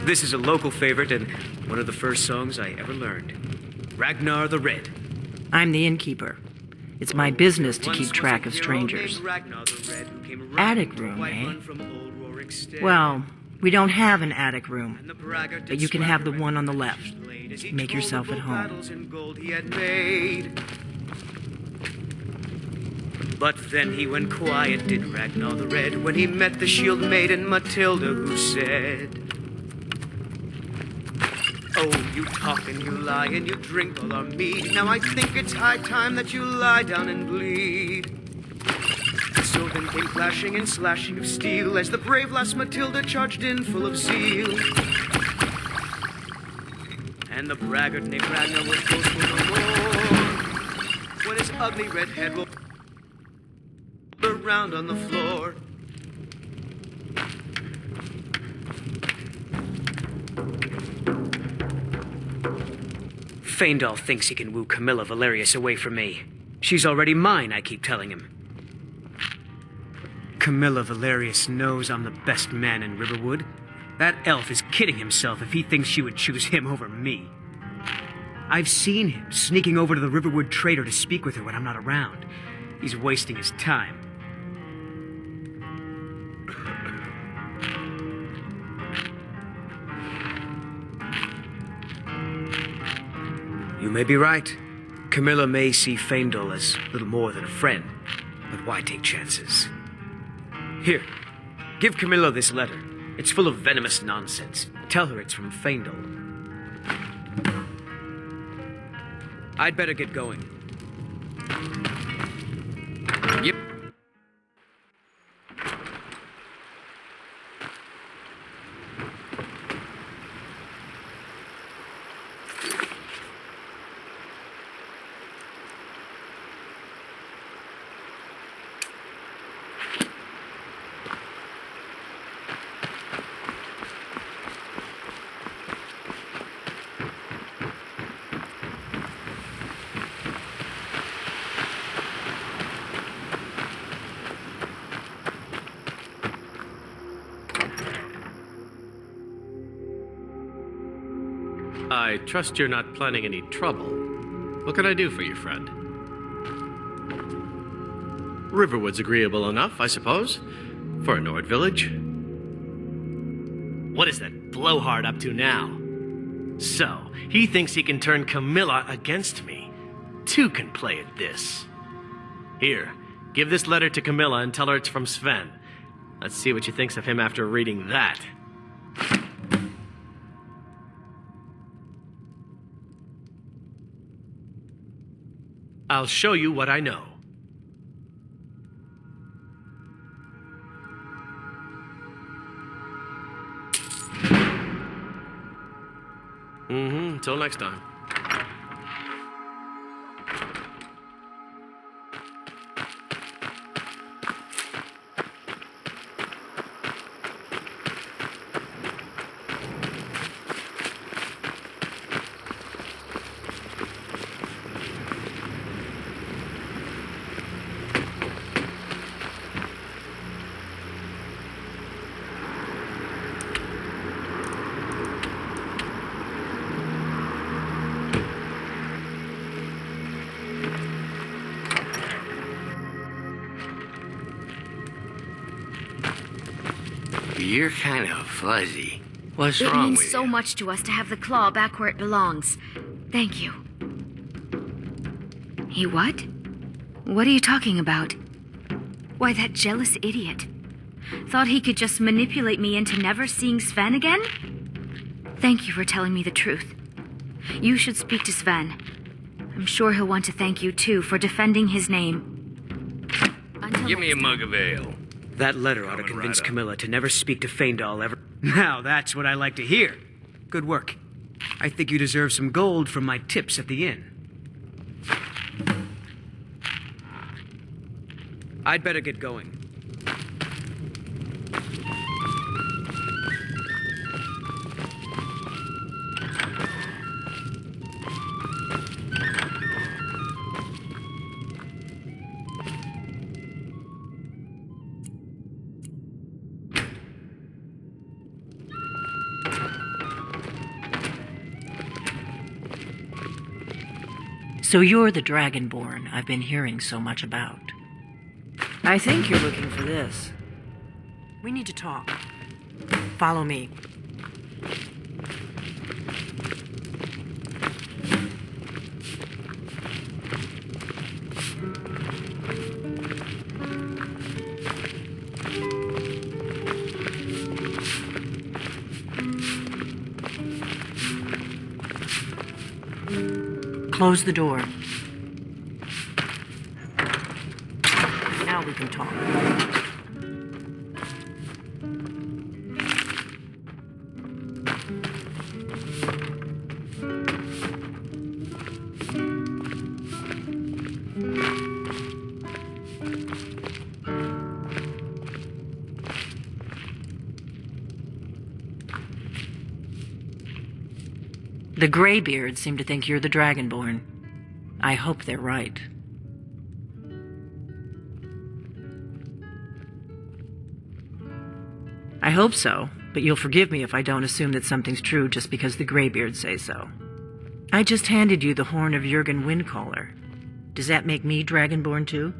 This is a local favorite and one of the first songs I ever learned. Ragnar the Red. I'm the innkeeper. It's my business to keep track of strangers. Attic room, eh? Well, we don't have an attic room, but you can have the one on the left. Make yourself at home. But then he went quiet, did Ragnar the Red, when he met the shield maiden Matilda, who said, "Oh, you talk and you lie and you drink all our mead. Now I think it's high time that you lie down and bleed." So then came clashing and slashing of steel as the brave lass Matilda charged in full of zeal. And the braggart named Ragnar was boastful no more, when his ugly red head rolled around on the floor. Faendal thinks he can woo Camilla Valerius away from me. She's already mine, I keep telling him. Camilla Valerius knows I'm the best man in Riverwood. That elf is kidding himself if he thinks she would choose him over me. I've seen him sneaking over to the Riverwood trader to speak with her when I'm not around. He's wasting his time. You may be right. Camilla may see Faendal as little more than a friend, but why take chances? Here, give Camilla this letter. It's full of venomous nonsense. Tell her it's from Faendal. I'd better get going. Yep. I trust you're not planning any trouble. What can I do for you, friend? Riverwood's agreeable enough, I suppose, for a Nord village. What is that blowhard up to now? So, he thinks he can turn Camilla against me. Two can play at this. Here, give this letter to Camilla and tell her it's from Sven. Let's see what she thinks of him after reading that. I'll show you what I know. Until next time. You're kind of fuzzy. What's wrong with you? It means so much to us to have the claw back where it belongs. Thank you. He what? What are you talking about? Why, that jealous idiot. Thought he could just manipulate me into never seeing Sven again? Thank you for telling me the truth. You should speak to Sven. I'm sure he'll want to thank you, too, for defending his name. Give me a mug of ale. That letter ought to convince Camilla to never speak to Faendal ever. Now that's what I like to hear. Good work. I think you deserve some gold from my tips at the inn. I'd better get going. So you're the Dragonborn I've been hearing so much about. I think you're looking for this. We need to talk. Follow me. Close the door. Now we can talk. The Greybeards seem to think you're the Dragonborn. I hope they're right. I hope so, but you'll forgive me if I don't assume that something's true just because the Greybeards say so. I just handed you the horn of Jurgen Windcaller. Does that make me Dragonborn too?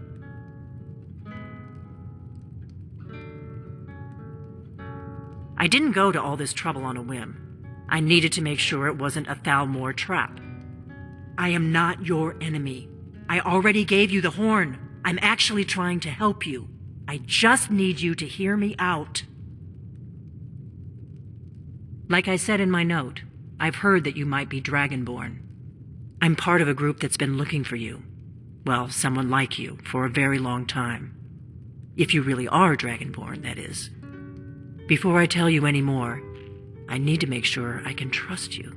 I didn't go to all this trouble on a whim. I needed to make sure it wasn't a Thalmor trap. I am not your enemy. I already gave you the horn. I'm actually trying to help you. I just need you to hear me out. Like I said in my note, I've heard that you might be Dragonborn. I'm part of a group that's been looking for you. Well, someone like you, for a very long time. If you really are Dragonborn, that is. Before I tell you any more, I need to make sure I can trust you.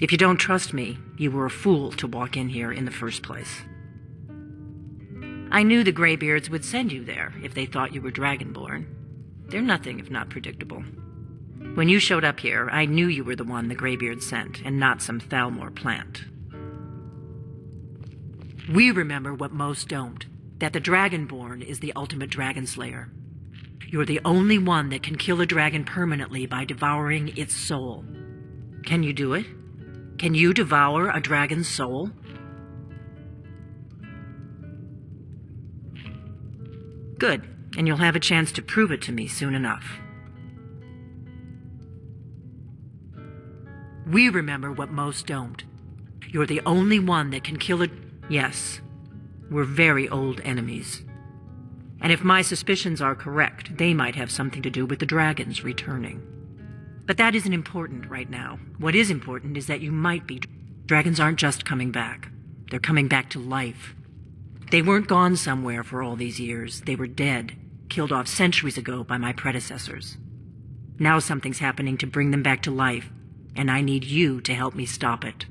If you don't trust me, you were a fool to walk in here in the first place. I knew the Greybeards would send you there if they thought you were Dragonborn. They're nothing if not predictable. When you showed up here, I knew you were the one the Greybeards sent, and not some Thalmor plant. We remember what most don't, that the Dragonborn is the ultimate dragon slayer. You're the only one that can kill a dragon permanently by devouring its soul. Can you do it? Can you devour a dragon's soul? Good, and you'll have a chance to prove it to me soon enough. We remember what most don't. You're the only one that can kill a... Yes, we're very old enemies. And if my suspicions are correct, they might have something to do with the dragons returning. But that isn't important right now. What is important is that you might be... Dragons aren't just coming back. They're coming back to life. They weren't gone somewhere for all these years. They were dead, killed off centuries ago by my predecessors. Now something's happening to bring them back to life, and I need you to help me stop it.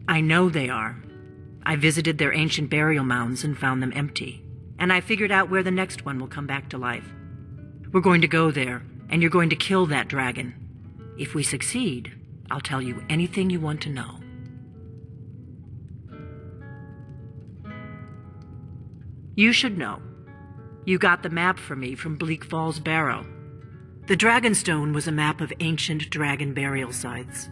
I know they are. I visited their ancient burial mounds and found them empty. And I figured out where the next one will come back to life. We're going to go there, and you're going to kill that dragon. If we succeed, I'll tell you anything you want to know. You should know. You got the map for me from Bleak Falls Barrow. The Dragonstone was a map of ancient dragon burial sites.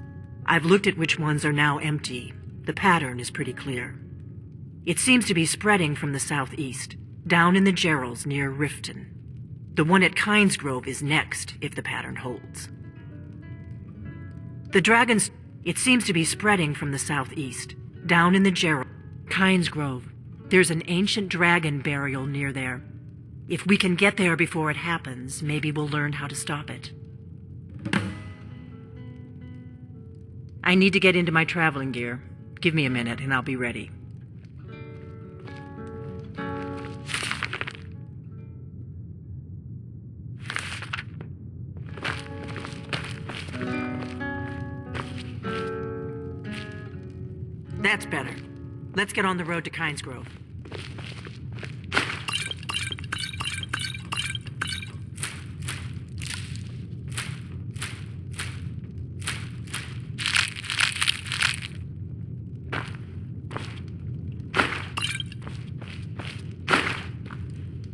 I've looked at which ones are now empty. The pattern is pretty clear. It seems to be spreading from the southeast, down in the Gerals near Riften. The one at Kynesgrove is next, if the pattern holds. It seems to be spreading from the southeast, down in the Gerals. Kynesgrove. There's an ancient dragon burial near there. If we can get there before it happens, maybe we'll learn how to stop it. I need to get into my traveling gear. Give me a minute and I'll be ready. That's better. Let's get on the road to Kynesgrove.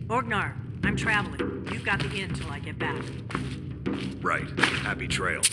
Orgnar, I'm traveling. You've got the inn till I get back. Right. Happy trails.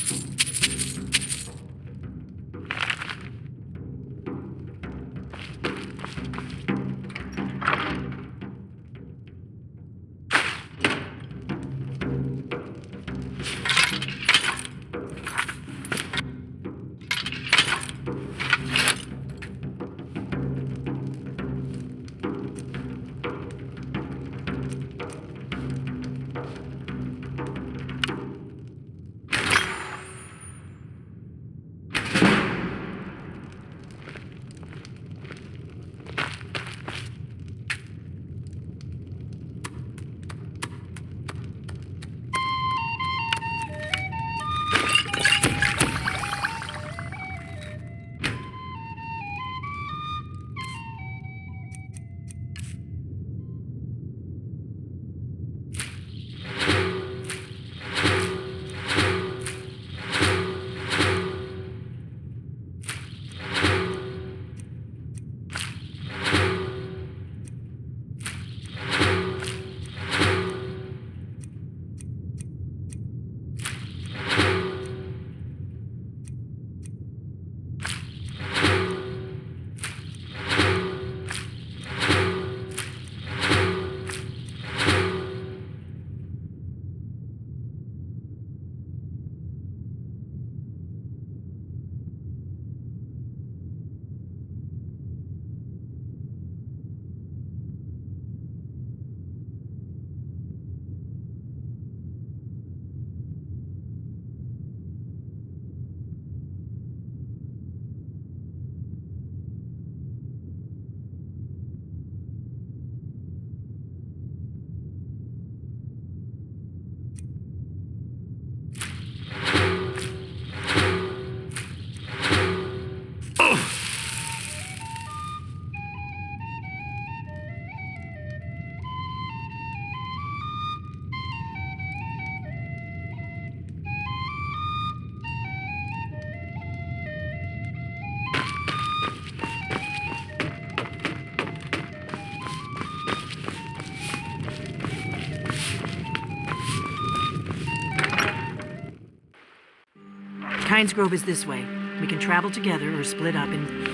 Kynes Grove is this way. We can travel together or split up and...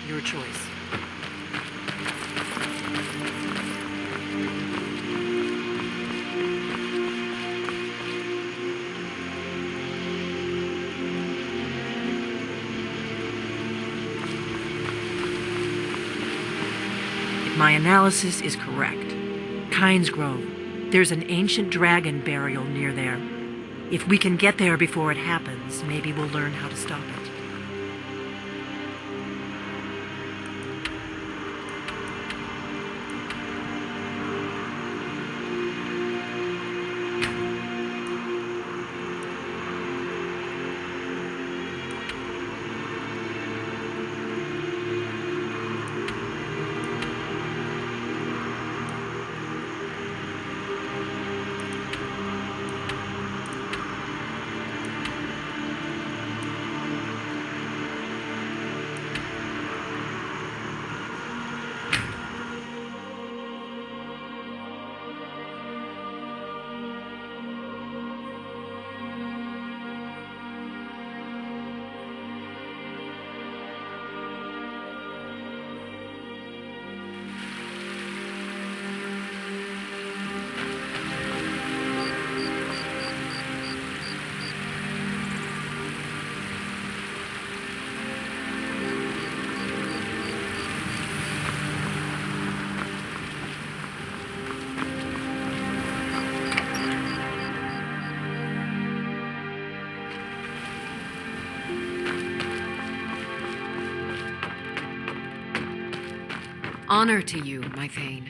Your choice. If my analysis is correct, Kynes Grove, there's an ancient dragon burial near there. If we can get there before it happens, maybe we'll learn how to stop it. Honor to you, my Thane.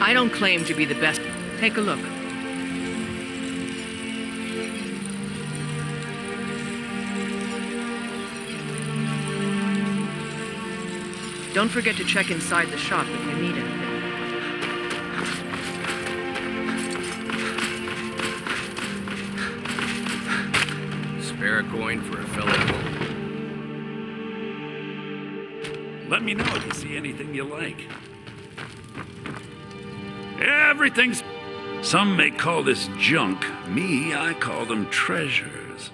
I don't claim to be the best. Take a look. Don't forget to check inside the shop if you need anything. Spare a coin for a fellow. Let me know if you see anything you like. Everything's... Some may call this junk. Me, I call them treasures.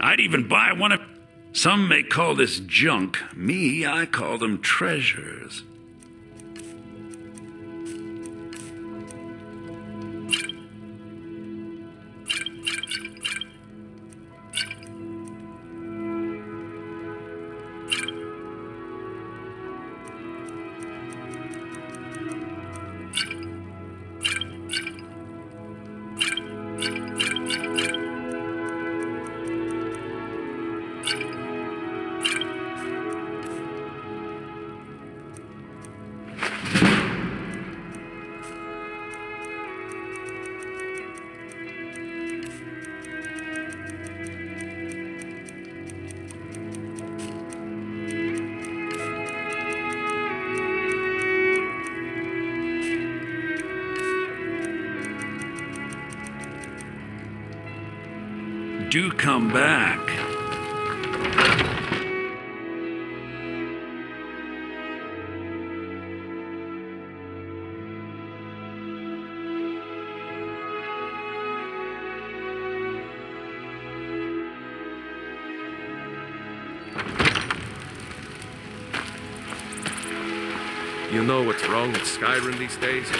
I'd even buy one of... Some may call this junk. Me, I call them treasures. Do come back. You know what's wrong with Skyrim these days?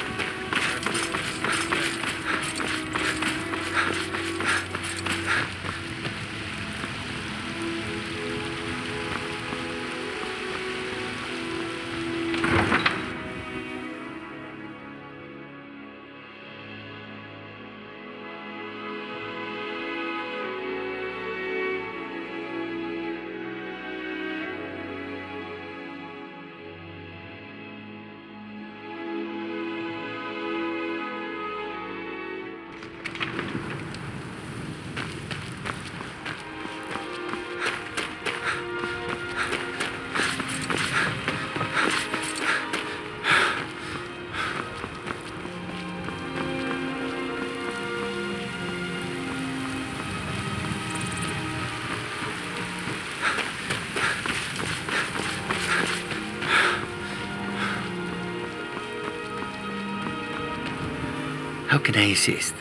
How can I assist?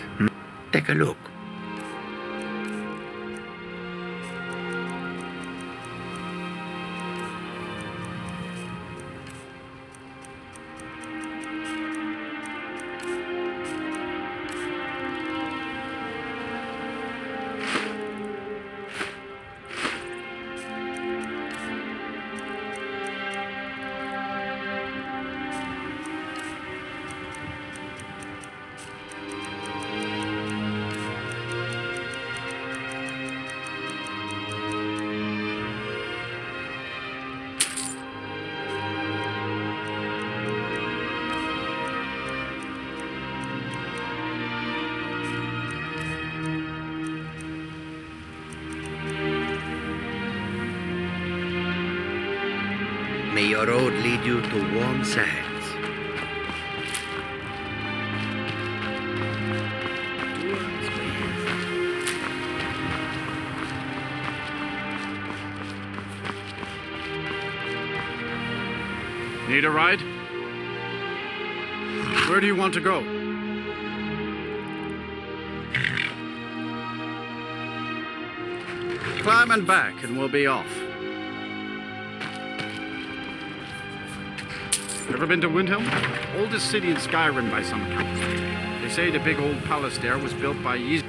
Take a look. May your road lead you to warm sands. Need a ride? Where do you want to go? Climb and back and we'll be off. Ever been to Windhelm? Oldest city in Skyrim by some accounts. They say the big old palace there was built by Ys.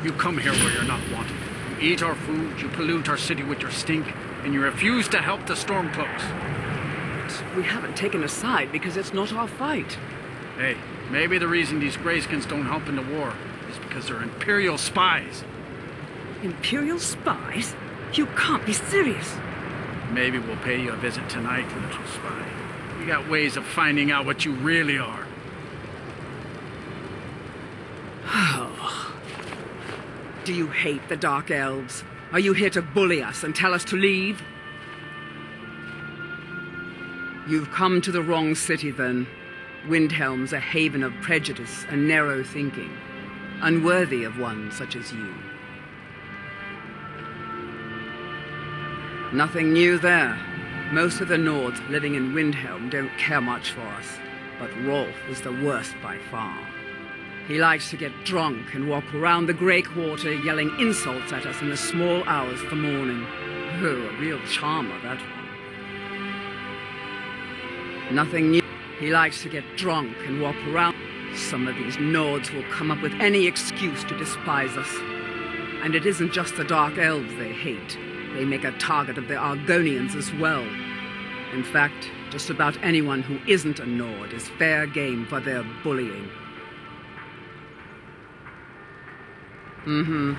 You come here where you're not wanted. You eat our food, you pollute our city with your stink, and you refuse to help the Stormcloaks. We haven't taken a side because it's not our fight. Hey, maybe the reason these Greyskins don't help in the war is because they're Imperial spies. Imperial spies? You can't be serious. Maybe we'll pay you a visit tonight, little spy. We got ways of finding out what you really are. Do you hate the Dark Elves? Are you here to bully us and tell us to leave? You've come to the wrong city, then. Windhelm's a haven of prejudice and narrow thinking, unworthy of one such as you. Nothing new there. Most of the Nords living in Windhelm don't care much for us, but Rolf is the worst by far. He likes to get drunk and walk around the Grey Quarter yelling insults at us in the small hours of the morning. Oh, a real charmer, that one. Nothing new. He likes to get drunk and walk around. Some of these Nords will come up with any excuse to despise us. And it isn't just the Dark Elves they hate. They make a target of the Argonians as well. In fact, just about anyone who isn't a Nord is fair game for their bullying. Mm-hmm.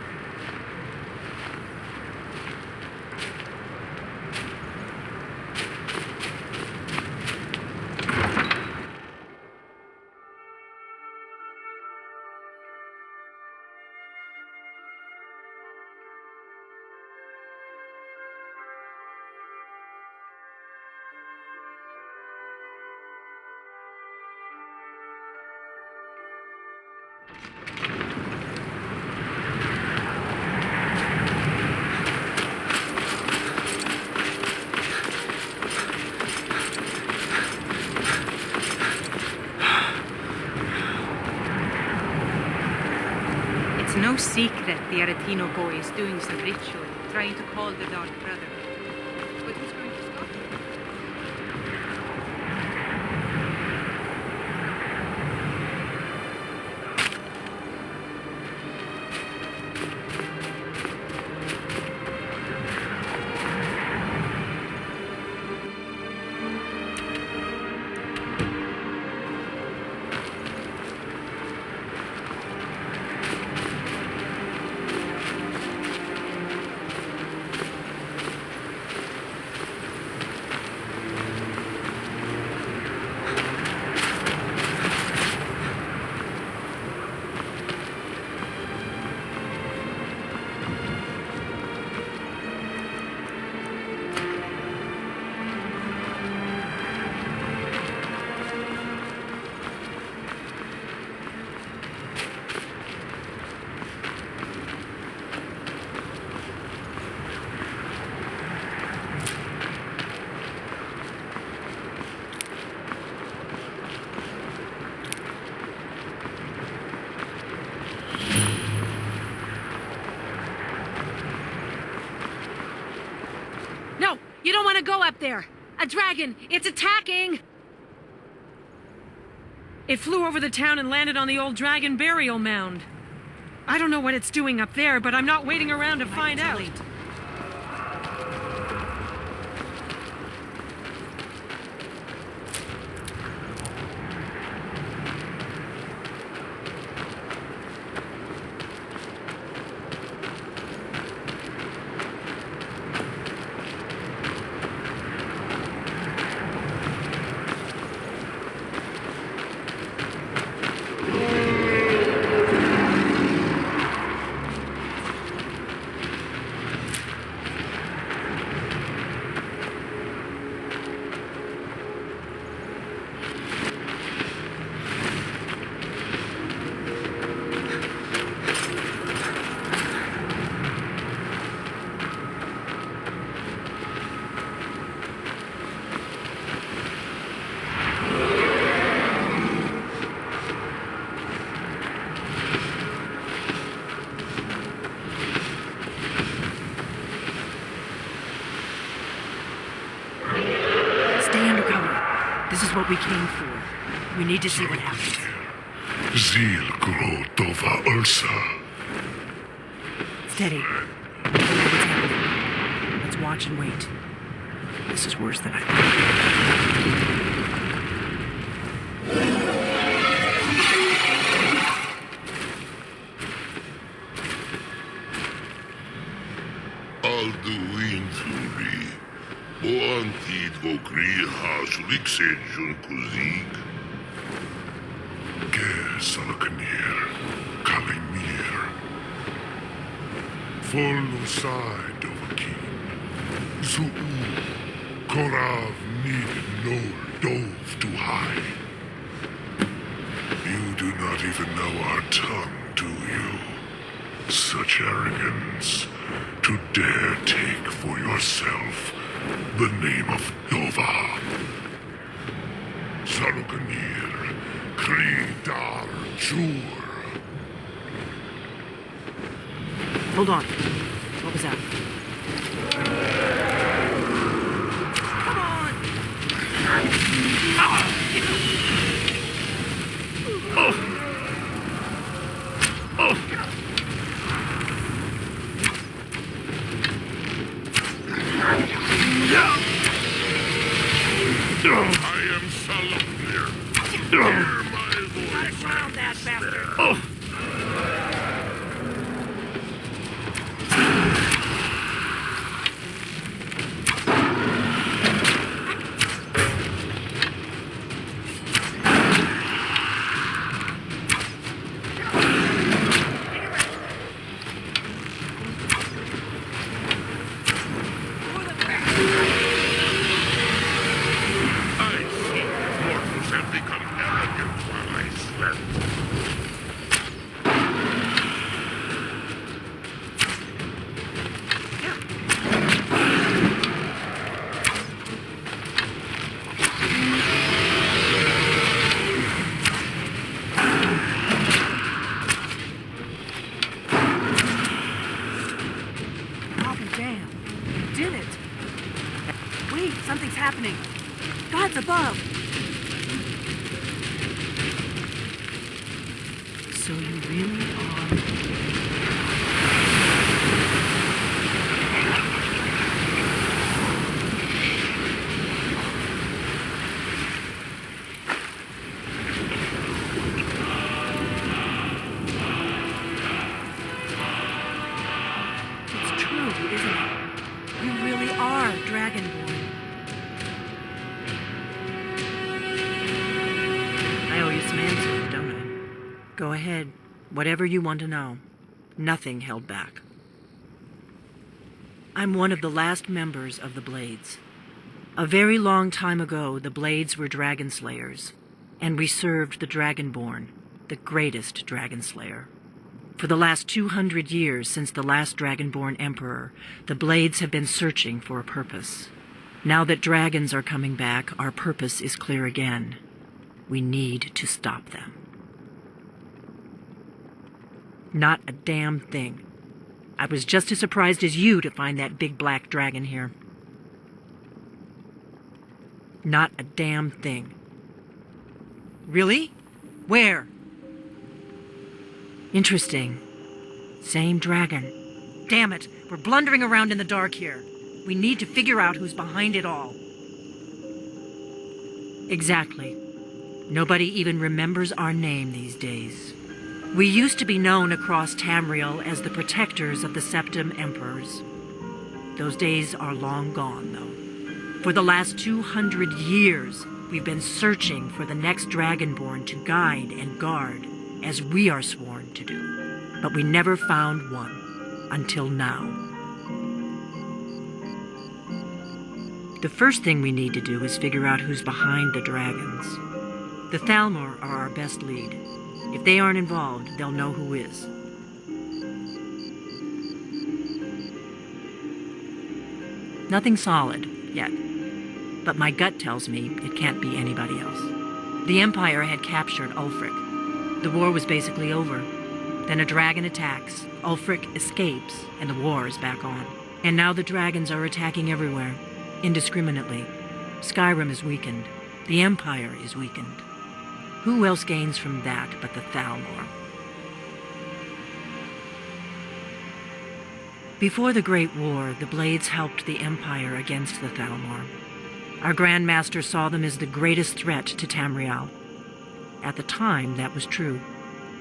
It's no secret the Aretino boy is doing some ritual, trying to call the Dark Brotherhood. But who's going to stop him? You don't want to go up there! A dragon! It's attacking! It flew over the town and landed on the old dragon burial mound. I don't know what it's doing up there, but I'm not waiting around to find out. This is what we came for. We need to see what happens. Zil Gro Dova Ursa. Steady. I don't know what's happening. Let's watch and wait. This is worse than I thought. Alduin Thuri. Boantid Vokriha Suliksenjun Kuzik. Ger Salkanir. Kalimir. Follow side of a king. Zuu. Korav need no dove to hide. You do not even know our tongue, do you? Such arrogance to dare take for your yourself the name of Dova. Sarukanir, Kridar Jur. Hold on. What was that? Come on! I am Salaknir. Hear my voice. I found that bastard! I see mortals have become arrogant while I slept. I'll be damned. You did it. Wait, something's happening. God's above. So you really are... It's true, isn't it? You really are Dragonborn. I owe you some answers, don't I? Go ahead. Whatever you want to know. Nothing held back. I'm one of the last members of the Blades. A very long time ago, the Blades were dragon slayers, and we served the Dragonborn, the greatest dragon slayer. For the last 200 years since the last Dragonborn Emperor, the Blades have been searching for a purpose. Now that dragons are coming back, our purpose is clear again. We need to stop them. Not a damn thing. I was just as surprised as you to find that big black dragon here. Not a damn thing. Really? Where? Interesting. Same dragon. Damn it, we're blundering around in the dark here. We need to figure out who's behind it all. Exactly. Nobody even remembers our name these days. We used to be known across Tamriel as the protectors of the Septim Emperors. Those days are long gone, though. For the last 200 years, we've been searching for the next Dragonborn to guide and guard, as we are sworn to do. But we never found one, until now. The first thing we need to do is figure out who's behind the dragons. The Thalmor are our best lead. If they aren't involved, they'll know who is. Nothing solid, yet. But my gut tells me it can't be anybody else. The Empire had captured Ulfric. The war was basically over. Then a dragon attacks, Ulfric escapes, and the war is back on. And now the dragons are attacking everywhere, indiscriminately. Skyrim is weakened. The Empire is weakened. Who else gains from that but the Thalmor? Before the Great War, the Blades helped the Empire against the Thalmor. Our Grand Master saw them as the greatest threat to Tamriel. At the time, that was true.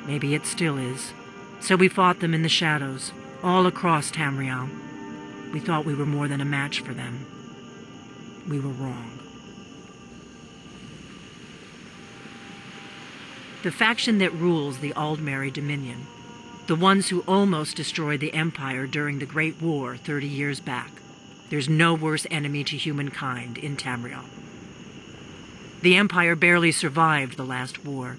Maybe it still is. So we fought them in the shadows, all across Tamriel. We thought we were more than a match for them. We were wrong. The faction that rules the Aldmeri Dominion, the ones who almost destroyed the Empire during the Great War 30 years back. There's no worse enemy to humankind in Tamriel. The Empire barely survived the last war.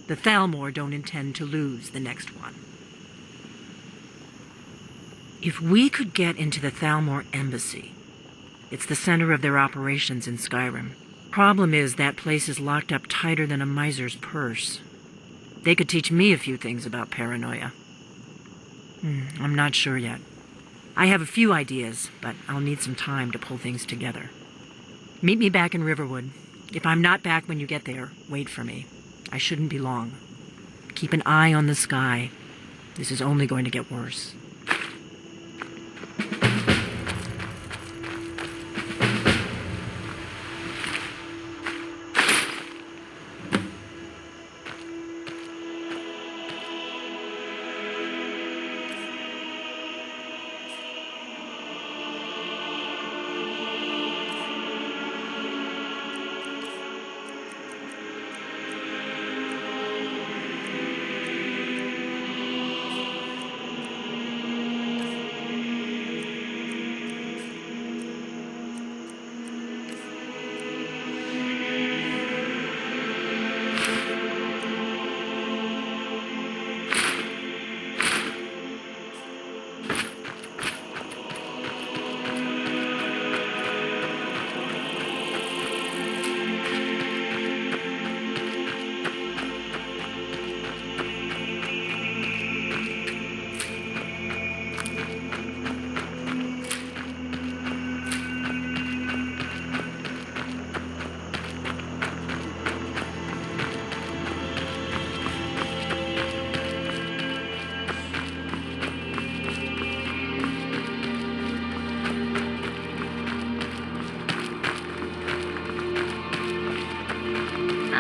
The Thalmor don't intend to lose the next one. If we could get into the Thalmor embassy, it's the center of their operations in Skyrim. Problem is, that place is locked up tighter than a miser's purse. They could teach me a few things about paranoia. I'm not sure yet. I have a few ideas, but I'll need some time to pull things together. Meet me back in Riverwood. If I'm not back when you get there, wait for me. I shouldn't be long. Keep an eye on the sky. This is only going to get worse.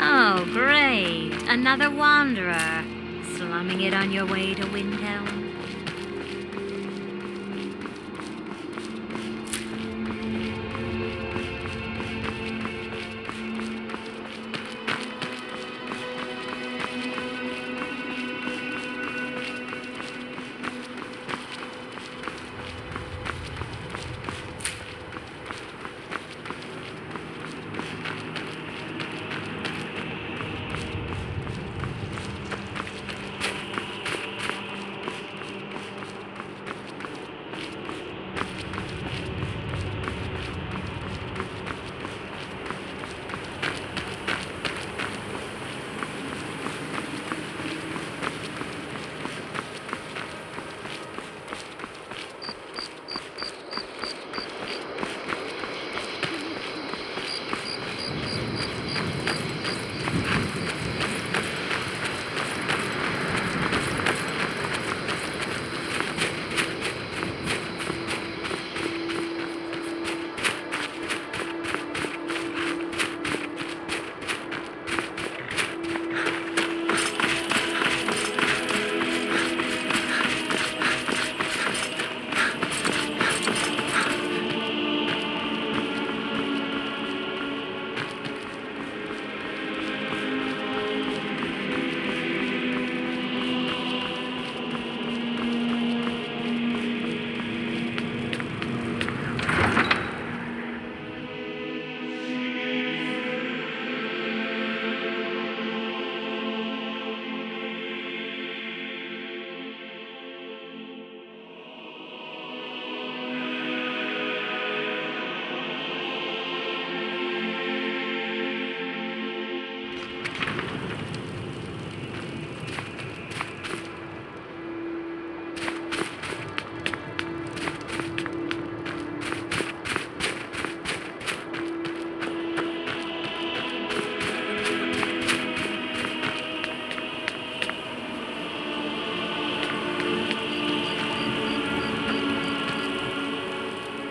Oh, great. Another wanderer. Slumming it on your way to Windhelm.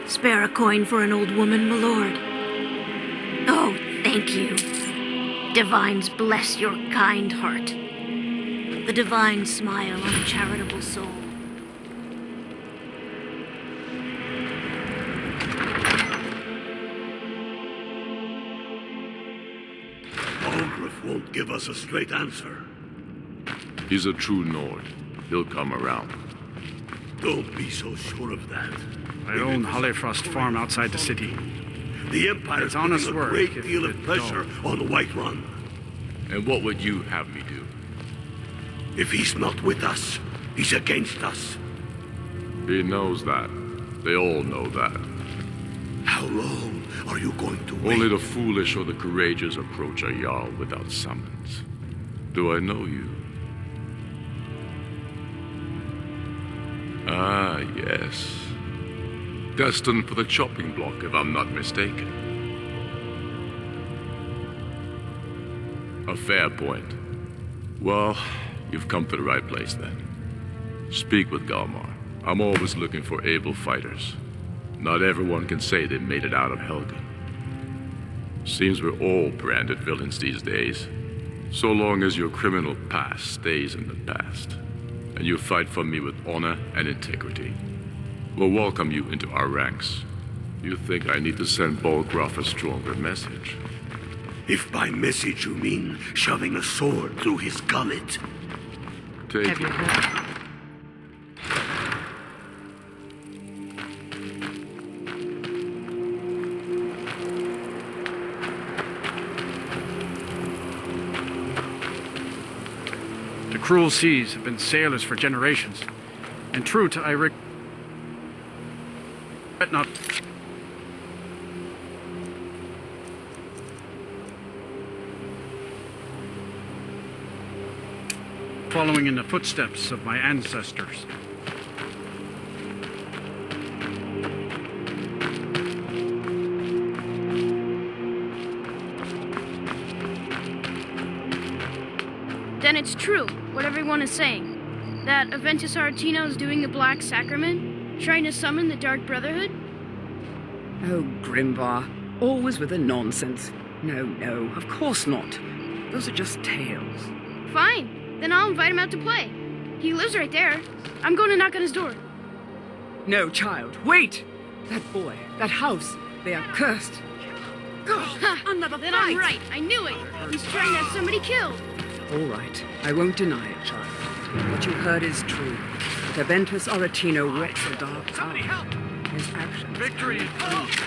Spare a coin for an old woman, my lord. Oh, thank you. Divines bless your kind heart. The divine smile on a charitable soul. Aldrich won't give us a straight answer. He's a true Nord. He'll come around. Don't be so sure of that. I own Hollifrost Farm outside the city. The Empire is putting a great deal of pressure on the White Run. And what would you have me do? If he's not with us, he's against us. He knows that. They all know that. How long are you going to wait? Only the foolish or the courageous approach a Jarl without summons. Do I know you? Ah, yes. Destined for the chopping block, if I'm not mistaken. A fair point. Well, you've come to the right place then. Speak with Galmar. I'm always looking for able fighters. Not everyone can say they made it out of Helgen. Seems we're all branded villains these days. So long as your criminal past stays in the past, and you fight for me with honor and integrity, we'll welcome you into our ranks. You think I need to send Bolgraf a stronger message? If by message you mean shoving a sword through his gullet. Take it. The cruel seas have been sailors for generations, and true to Eirik, but not. Following in the footsteps of my ancestors. Then it's true, what everyone is saying. That Aventus Aretino is doing the Black Sacrament, trying to summon the Dark Brotherhood? Oh, Grimvar, always with the nonsense. No, of course not. Those are just tales. Fine, then I'll invite him out to play. He lives right there. I'm going to knock on his door. No, child, wait! That boy, that house, they are cursed. Another Then fight. I'm right, I knew it. He's trying to have somebody killed. All right, I won't deny it, child. What you heard is true. That Aventus Aretino walks a dark path. His actions. Victory is true.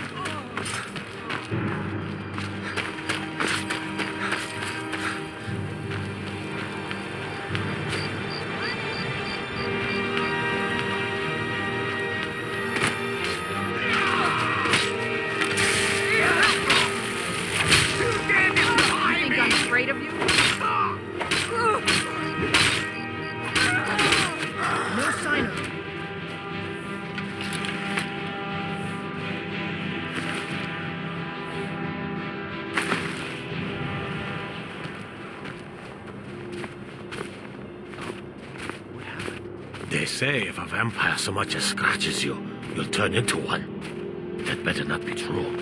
They say if a vampire so much as scratches you, you'll turn into one. That better not be true.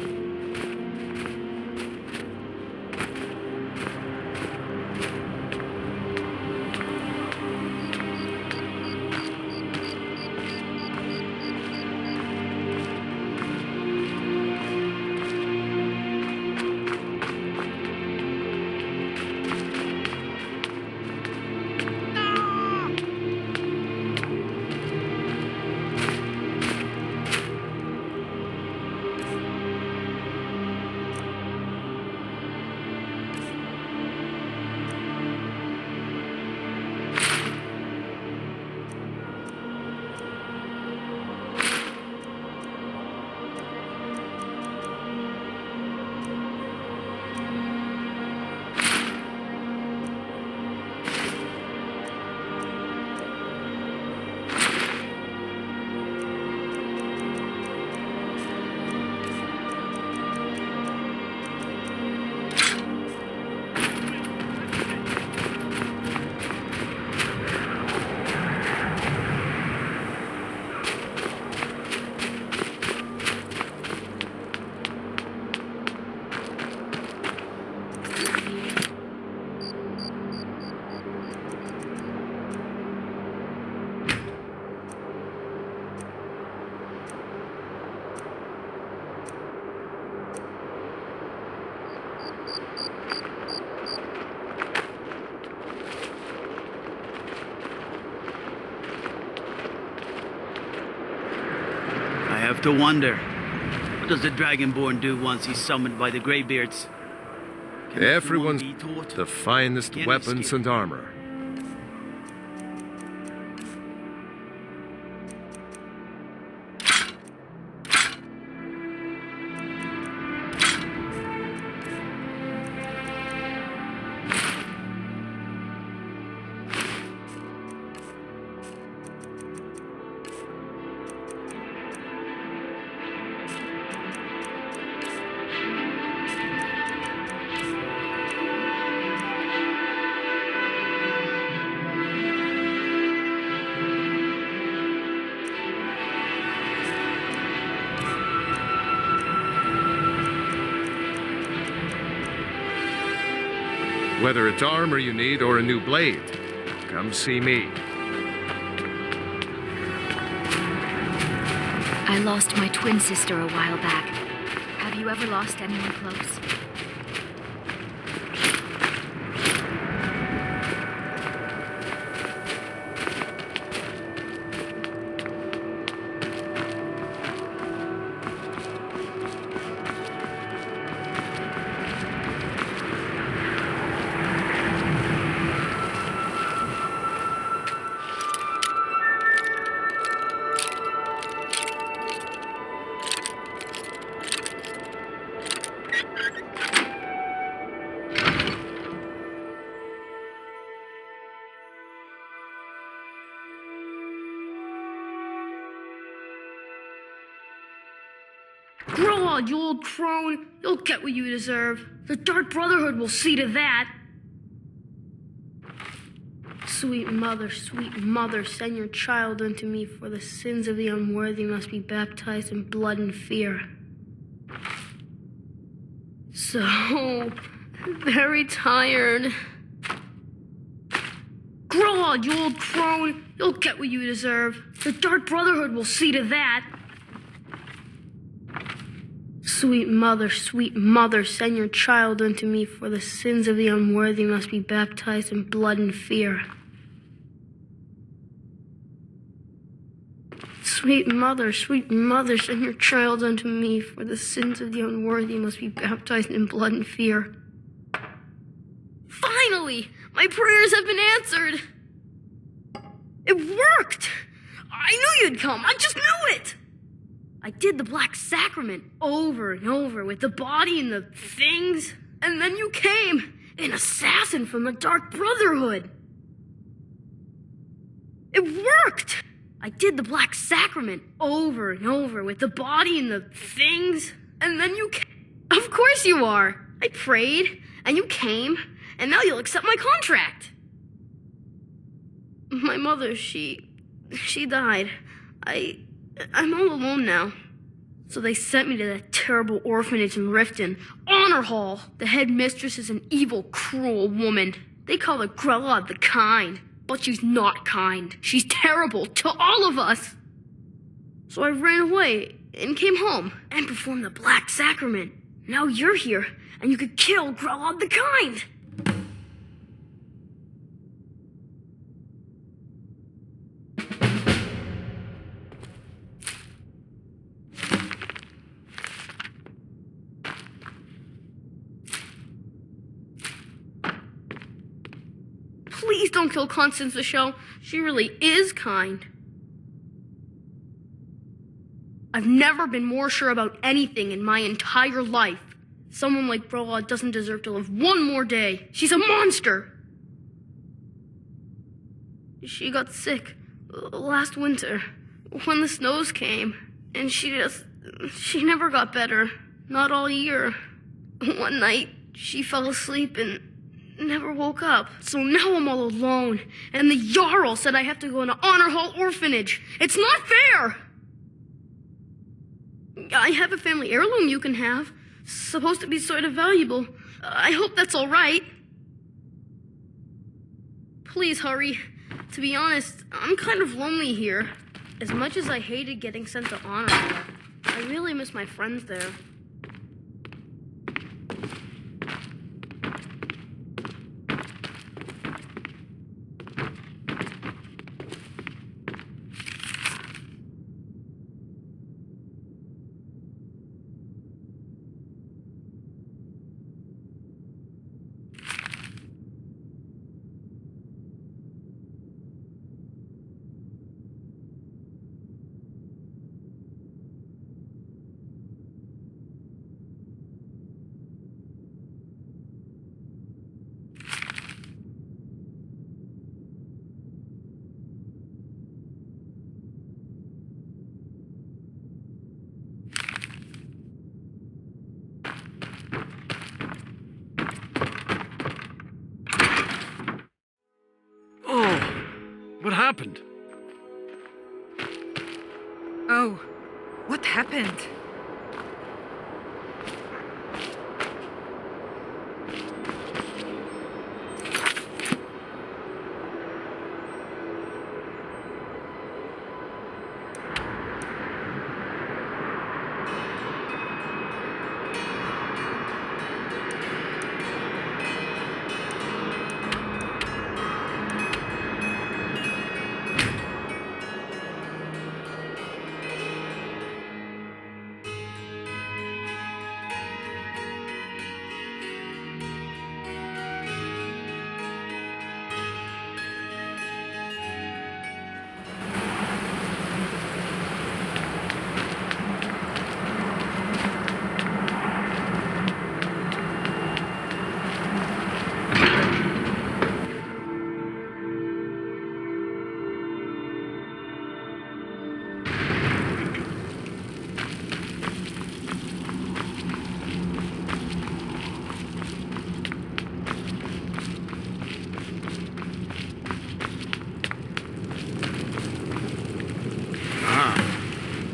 I have to wonder, what does the Dragonborn do once he's summoned by the Greybeards? Can Everyone's be taught? the finest Can weapons escape? and armor. Whether it's armor you need or a new blade, come see me. I lost my twin sister a while back. Have you ever lost anyone close? Grow on, you old crone. You'll get what you deserve. The Dark Brotherhood will see to that. Sweet mother, send your child unto me, for the sins of the unworthy must be baptized in blood and fear. So very tired. Grow on, you old crone. You'll get what you deserve. The Dark Brotherhood will see to that. Sweet mother, send your child unto me, for the sins of the unworthy must be baptized in blood and fear. Sweet mother, send your child unto me, for the sins of the unworthy must be baptized in blood and fear. Finally! My prayers have been answered! It worked! I knew you'd come, I just knew it! I did the Black Sacrament over and over with the body and the things, and then you came, an assassin from the Dark Brotherhood. It worked! I did the Black Sacrament over and over with the body and the things, and then you came. Of course you are! I prayed, and you came, and now you'll accept my contract. My mother, she died. I'm all alone now. So they sent me to that terrible orphanage in Riften, Honor Hall. The head mistress is an evil, cruel woman. They call her Grella the Kind, but she's not kind. She's terrible to all of us. So I ran away and came home and performed the Black Sacrament. Now you're here, and you could kill Grella the Kind. Please don't kill Constance Michelle. She really is kind. I've never been more sure about anything in my entire life. Someone like Brola doesn't deserve to live one more day. She's a monster. She got sick last winter when the snows came, and she never got better. Not all year. One night, she fell asleep and never woke up. So now I'm all alone, and the Jarl said I have to go into Honor Hall Orphanage. It's not fair! I have a family heirloom you can have. Supposed to be sort of valuable. I hope that's all right. Please hurry. To be honest, I'm kind of lonely here. As much as I hated getting sent to Honor Hall, I really miss my friends there. What happened? Oh, what happened?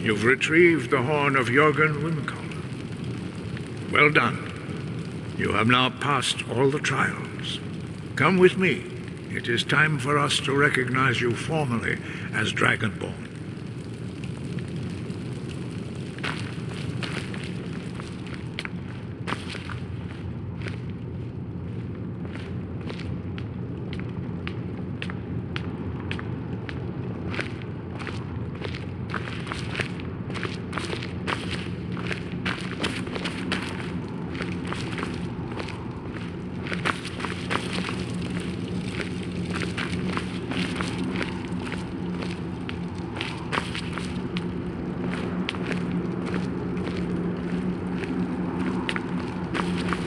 You've retrieved the horn of Jörgen Wimkoller. Well done. You have now passed all the trials. Come with me. It is time for us to recognize you formally as Dragonborn.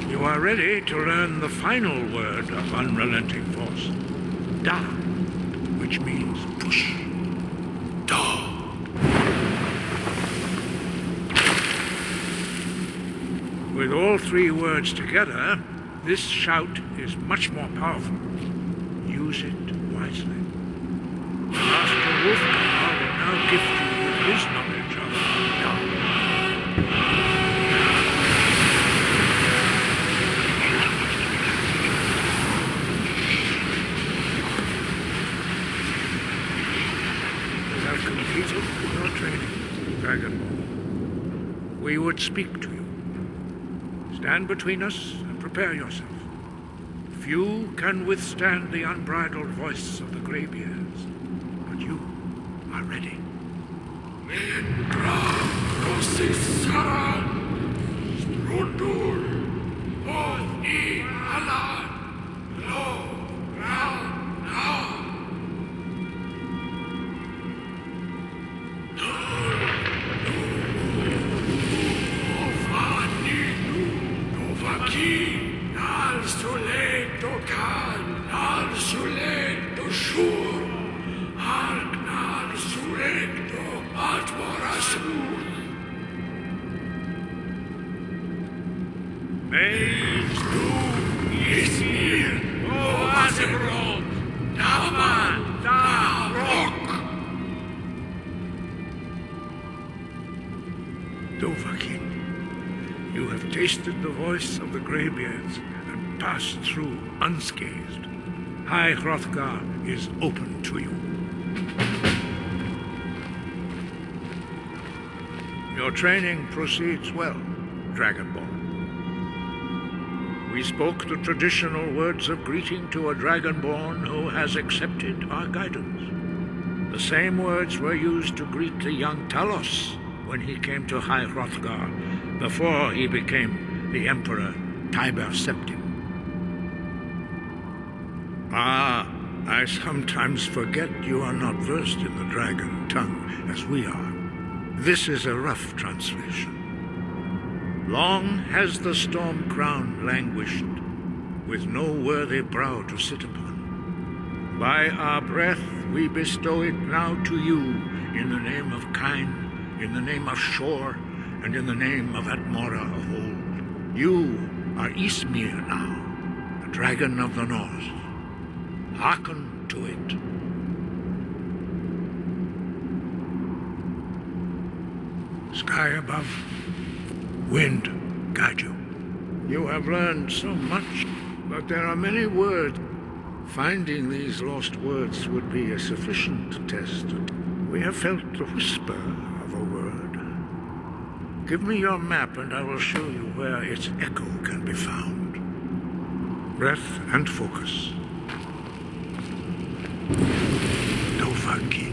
You are ready to learn the final word of unrelenting force. Da, which means push. Da. With all three words together, this shout is much more powerful. Use it wisely. Master Wolfgar will now gift you with his knowledge of Da. Completed your training, Dragonborn. We would speak to you. Stand between us and prepare yourself. Few can withstand the unbridled voice of the Greybeards, but you are ready. Dovahkiin, you have tasted the voice of the Greybeards and passed through unscathed. High Hrothgar is open to you. Your training proceeds well, Dragonborn. We spoke the traditional words of greeting to a Dragonborn who has accepted our guidance. The same words were used to greet the young Talos when he came to High Hrothgar before he became the Emperor Tiber Septim. Ah, I sometimes forget you are not versed in the dragon tongue as we are. This is a rough translation. Long has the storm crown languished, with no worthy brow to sit upon. By our breath we bestow it now to you, in the name of Kine, in the name of Shor, and in the name of Atmora of old. You are Ismir now, the dragon of the north. Hearken to it. Sky above, wind guide you. You have learned so much, but there are many words. Finding these lost words would be a sufficient test. We have felt the whisper of a word. Give me your map and I will show you where its echo can be found. Breath and focus. Dovahkiin.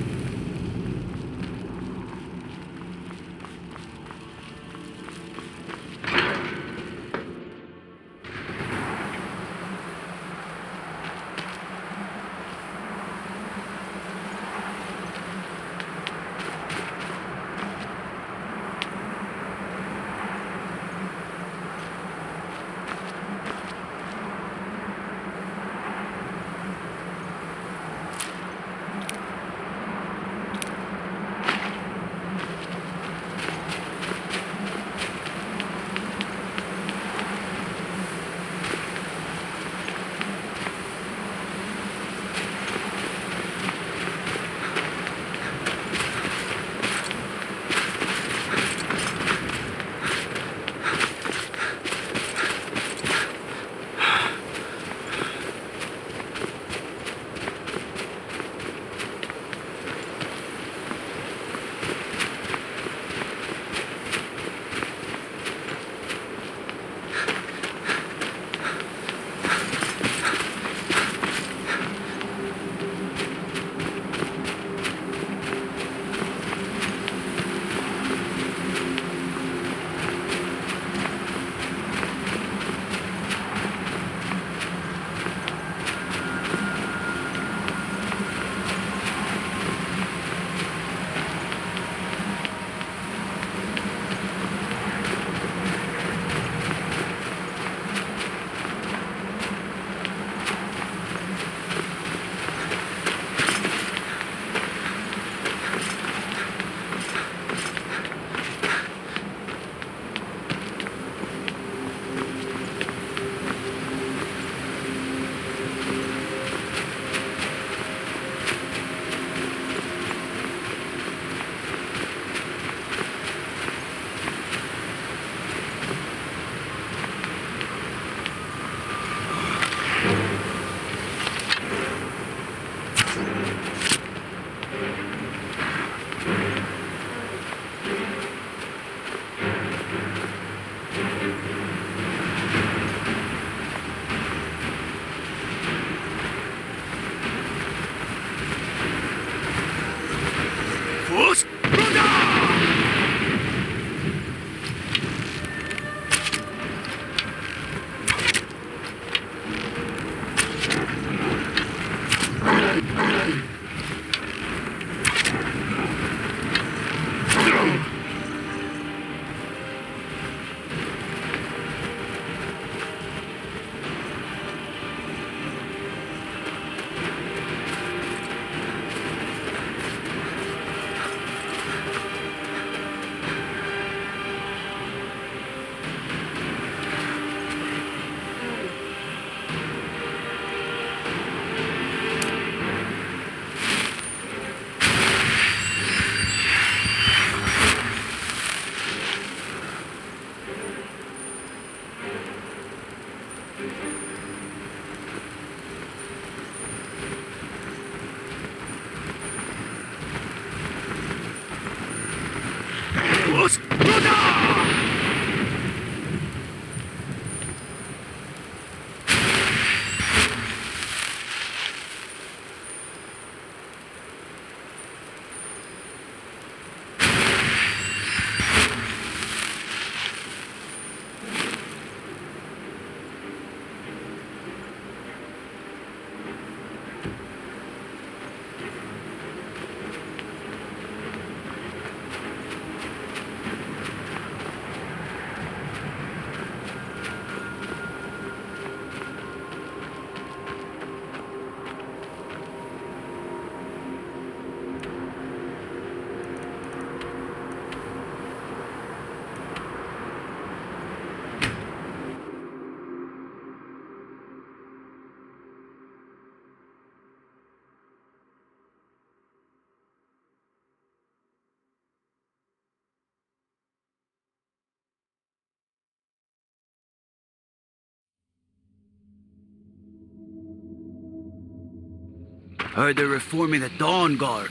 Heard they're reforming the Dawn Guard.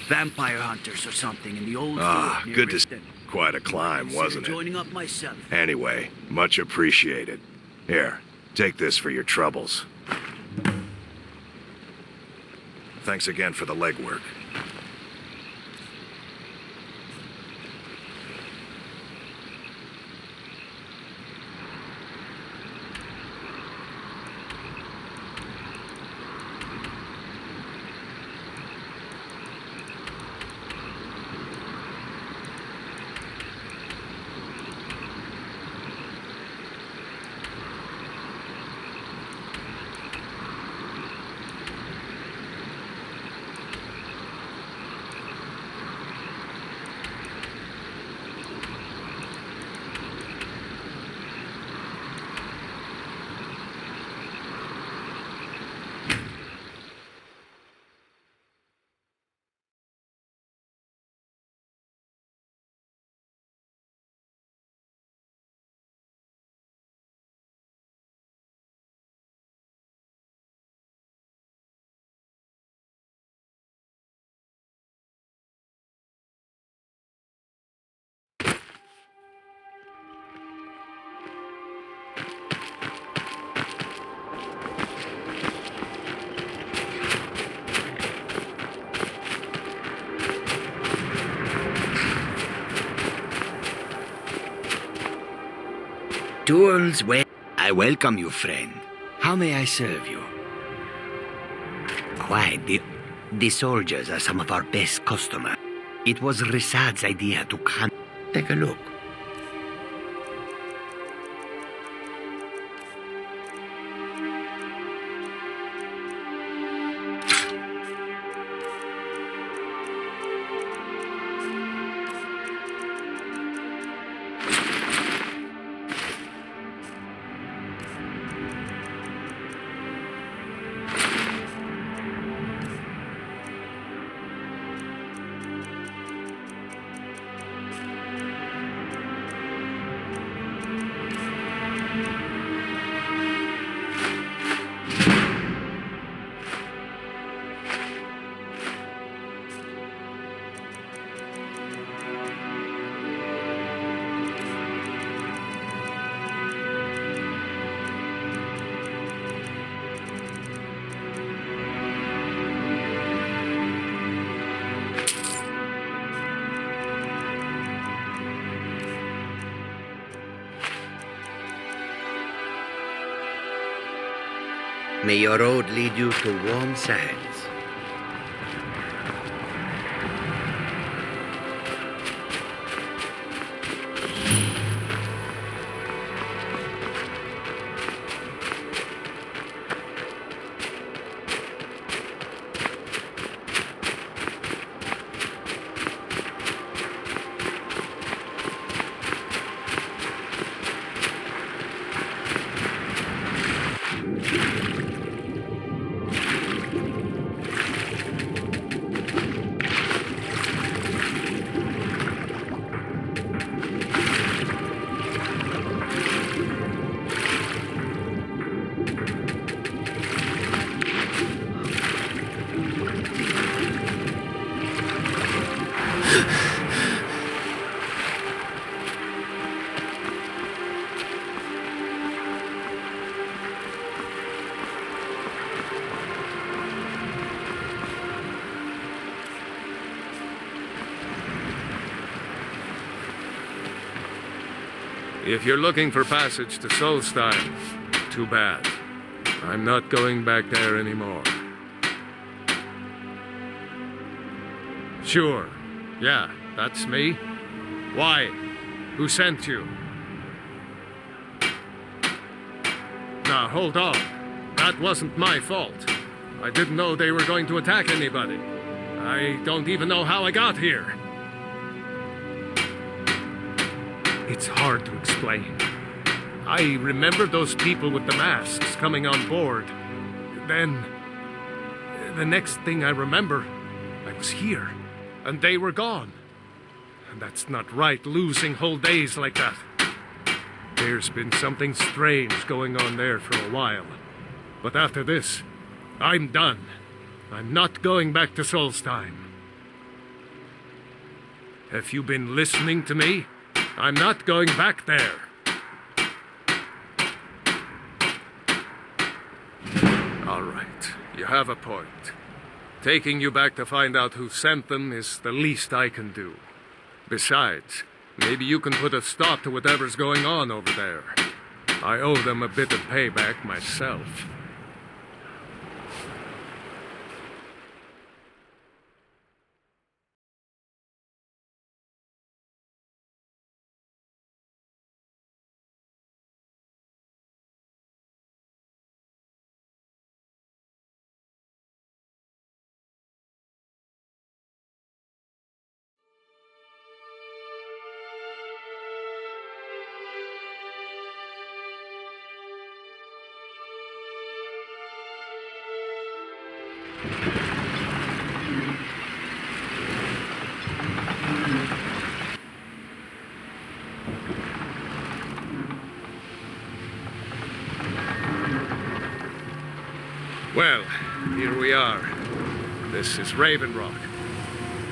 Vampire hunters or something in the old Ah, fort near good to Riften. Quite a climb, wasn't it? Joining up myself. Anyway, much appreciated. Here, take this for your troubles. Thanks again for the legwork. Tools, I welcome you, friend. How may I serve you? Why, the soldiers are some of our best customers. It was Risad's idea to come. Take a look. May your road lead you to warm sands. If you're looking for passage to Solstein, too bad. I'm not going back there anymore. Sure. Yeah, that's me. Why? Who sent you? Now, hold on. That wasn't my fault. I didn't know they were going to attack anybody. I don't even know how I got here. It's hard to explain. I remember those people with the masks coming on board. Then, the next thing I remember, I was here, and they were gone. And that's not right, losing whole days like that. There's been something strange going on there for a while. But after this, I'm done. I'm not going back to Solstheim. Have you been listening to me? I'm not going back there. All right, you have a point. Taking you back to find out who sent them is the least I can do. Besides, maybe you can put a stop to whatever's going on over there. I owe them a bit of payback myself. Well, here we are. This is Raven Rock.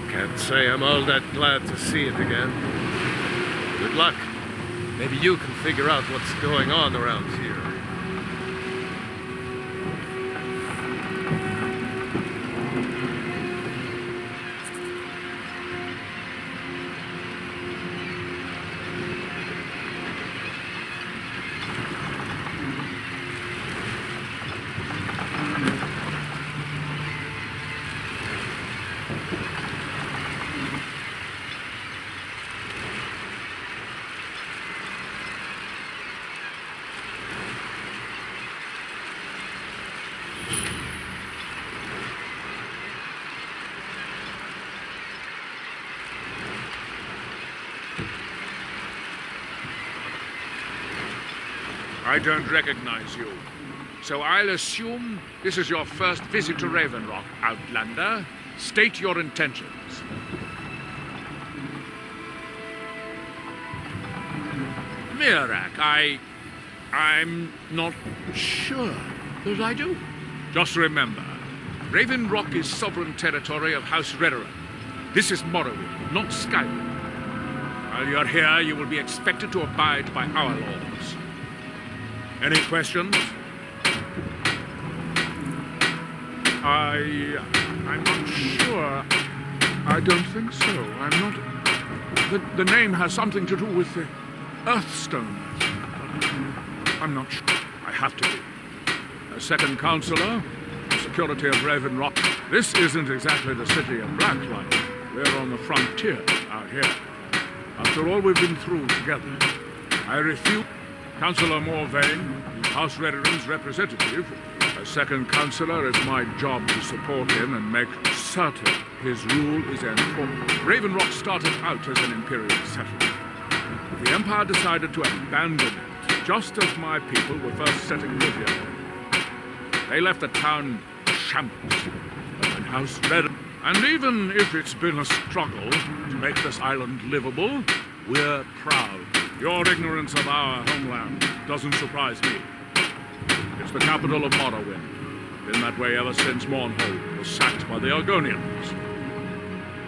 Can't say I'm all that glad to see it again. Good luck. Maybe you can figure out what's going on around here. I don't recognize you. So I'll assume this is your first visit to Raven Rock, Outlander. State your intentions. Mirak, I'm not sure that I do. Just remember, Raven Rock is sovereign territory of House Redoran. This is Morrowind, not Skyrim. While you're here, you will be expected to abide by our laws. Any questions? I'm not sure. I don't think so. I'm not... The name has something to do with the Earthstone. I'm not sure. I have to be. As second counselor, security of Raven Rock. This isn't exactly the city of Blacklight. We're on the frontier out here. After all we've been through together, I refuse. Councillor Morvain, House Redoran's representative. As second councillor, it's my job to support him and make certain his rule is enforced. Raven Rock started out as an imperial settlement. The Empire decided to abandon it, just as my people were first setting foot here. They left the town shambles, and House Redoran. And even if it's been a struggle to make this island livable, we're proud. Your ignorance of our homeland doesn't surprise me. It's the capital of Morrowind. Been that way ever since Mournhold was sacked by the Argonians.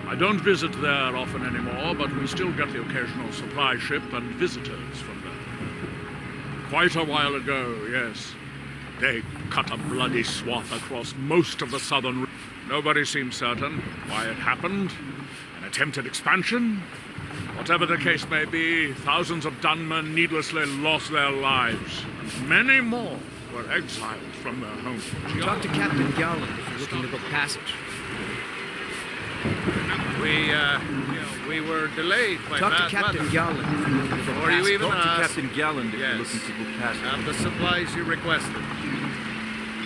I don't visit there often anymore, but we still get the occasional supply ship and visitors from there. Quite a while ago, yes. They cut a bloody swath across most of the southern... Nobody seems certain why it happened. An attempted expansion? Whatever the case may be, thousands of Dunmen needlessly lost their lives. And many more were exiled from their homes. Talk to Captain Garland if you're looking to book passage. We were delayed by Talk bad to Captain weather. Garland if you're looking to book Or you passage. even Talk to asked. Captain Garland if Yes. you're looking to book passage. Have the supplies you requested.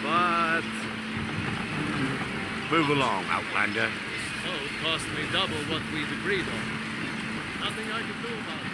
But... Move along, Outlander. Oh, cost me double what we'd agreed on. Nothing I can do about it.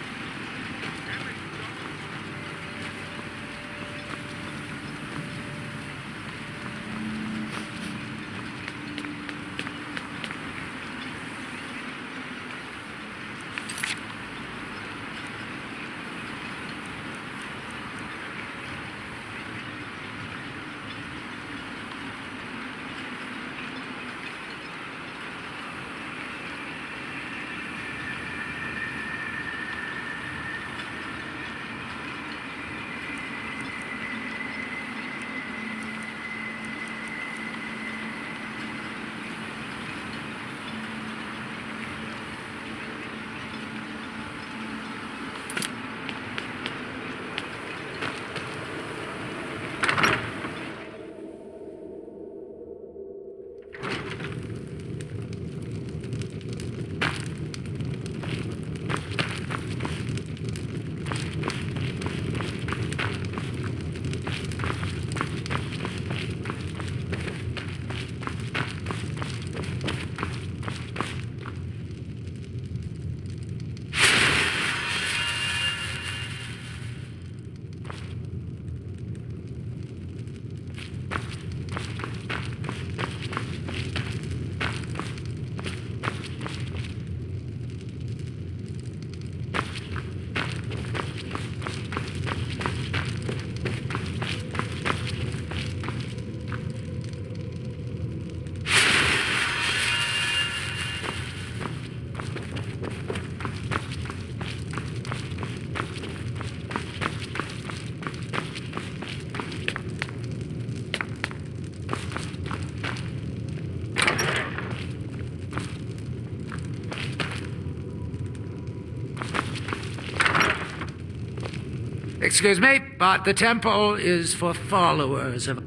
Excuse me, but the temple is for followers of...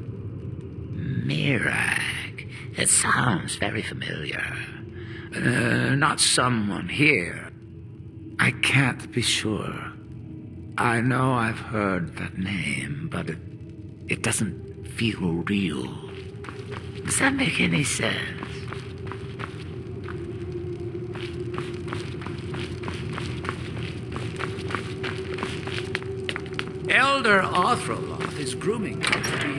Mirag. It sounds very familiar. Not someone here. I can't be sure. I know I've heard that name, but it doesn't feel real. Does that make any sense? Elder Arthroloth is grooming you to be...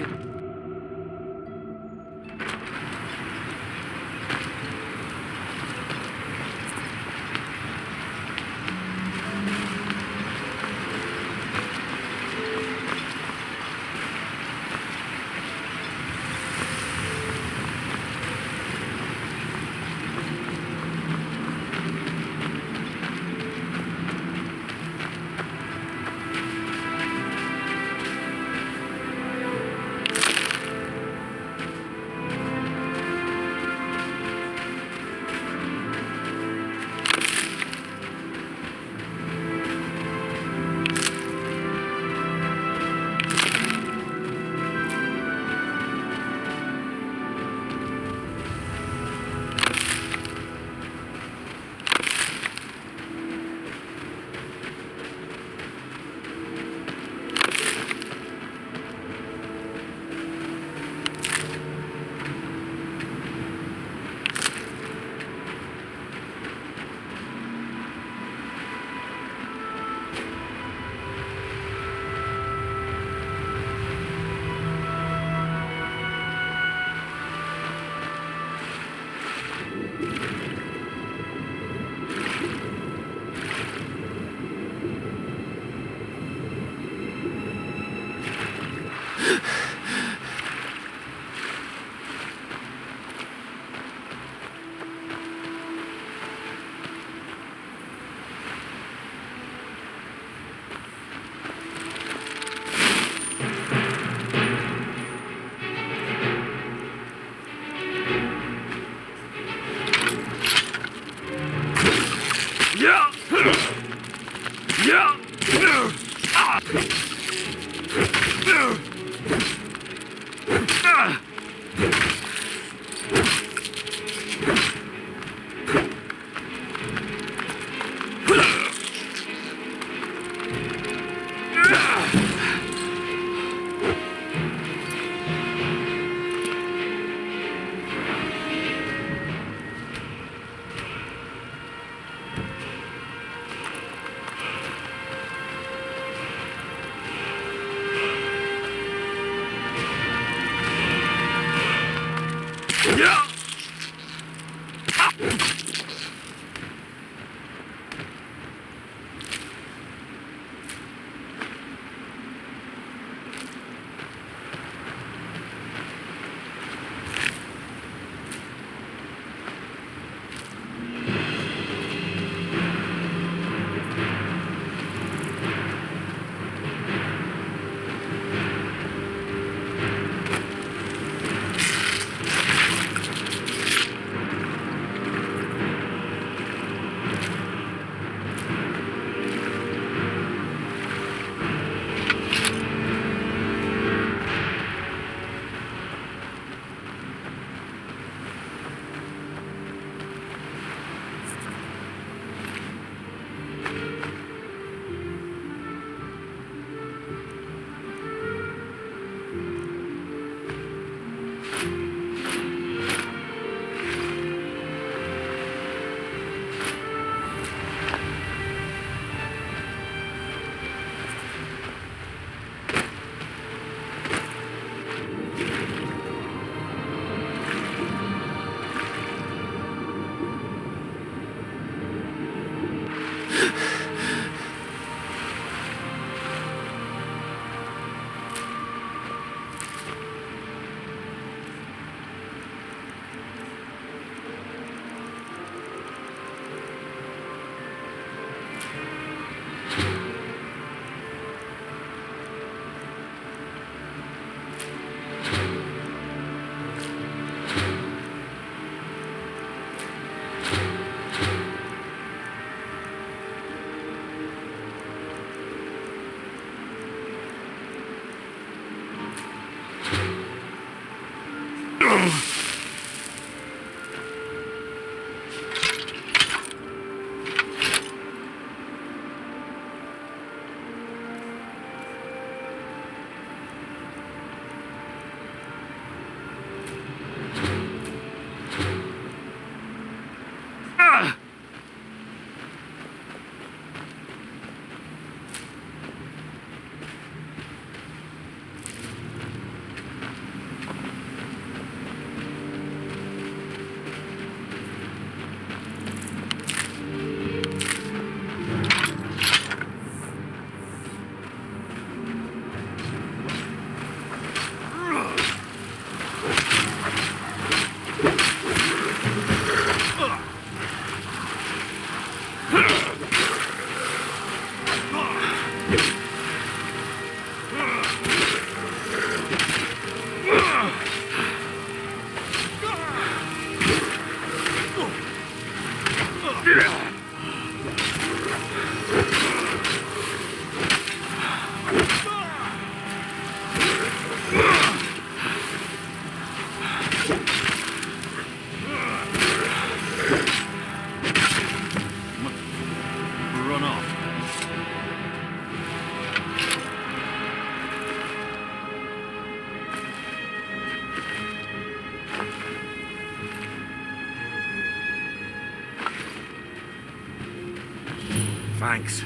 Thanks.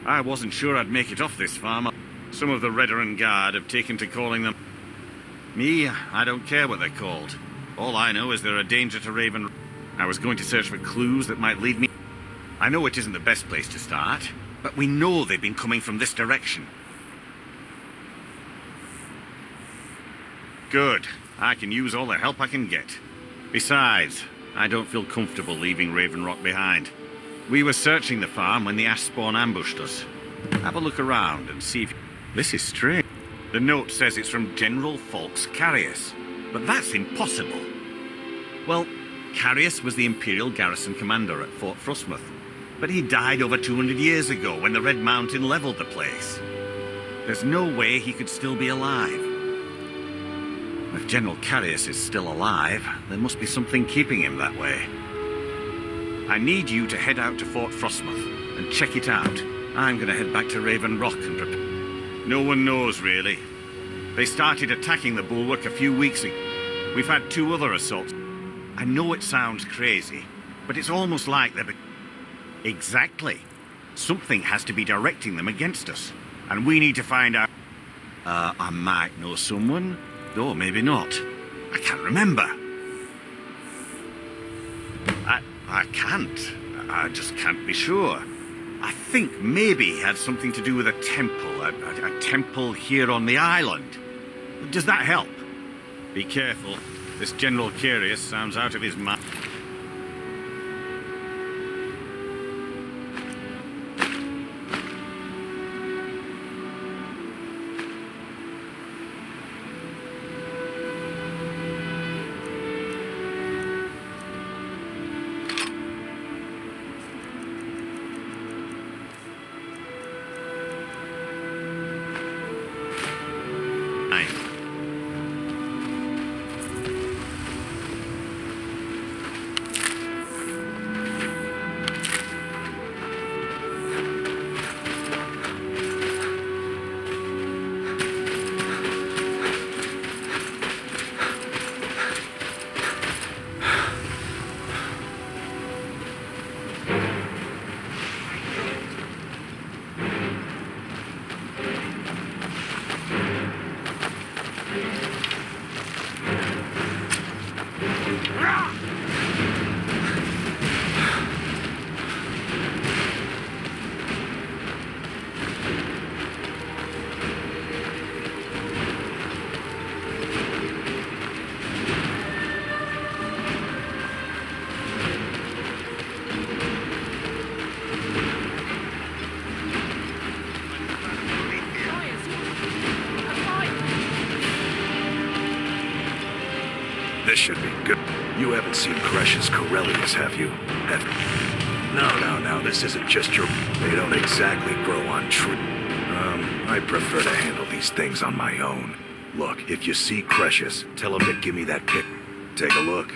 I wasn't sure I'd make it off this farm. Some of the Redoran Guard have taken to calling them... Me, I don't care what they're called. All I know is they're a danger to Raven. I was going to search for clues that might lead me... I know it isn't the best place to start, but we know they've been coming from this direction. Good. I can use all the help I can get. Besides, I don't feel comfortable leaving Raven Rock behind. We were searching the farm when the ash spawn ambushed us. Have a look around and see if... This is strange. The note says it's from General Folks Carius, but that's impossible. Well, Carius was the Imperial garrison commander at Fort Frostmoth, but he died over 200 years ago when the Red Mountain leveled the place. There's no way he could still be alive. If General Carius is still alive, there must be something keeping him that way. I need you to head out to Fort Frostmoth and check it out. I'm gonna head back to Raven Rock and prepare. No one knows, really. They started attacking the bulwark a few weeks ago. We've had 2 other assaults. I know it sounds crazy, but it's almost like they're... Exactly. Something has to be directing them against us, and we need to find out... I might know someone, or maybe not. I can't remember. I can't. I just can't be sure. I think maybe he had something to do with a temple, a temple here on the island. Does that help? Be careful. This General Carius sounds out of his mind. This should be good. You haven't seen Gresh's Corellius, have you? No, this isn't just your... They don't exactly grow on trees. I prefer to handle these things on my own. Look, if you see Cretius, tell him to give me that pic. Take a look.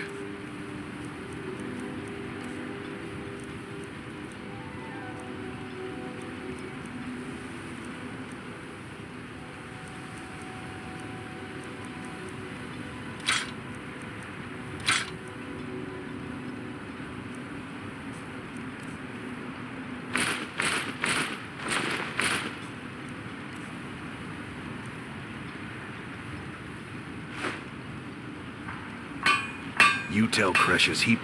You tell Cresius he...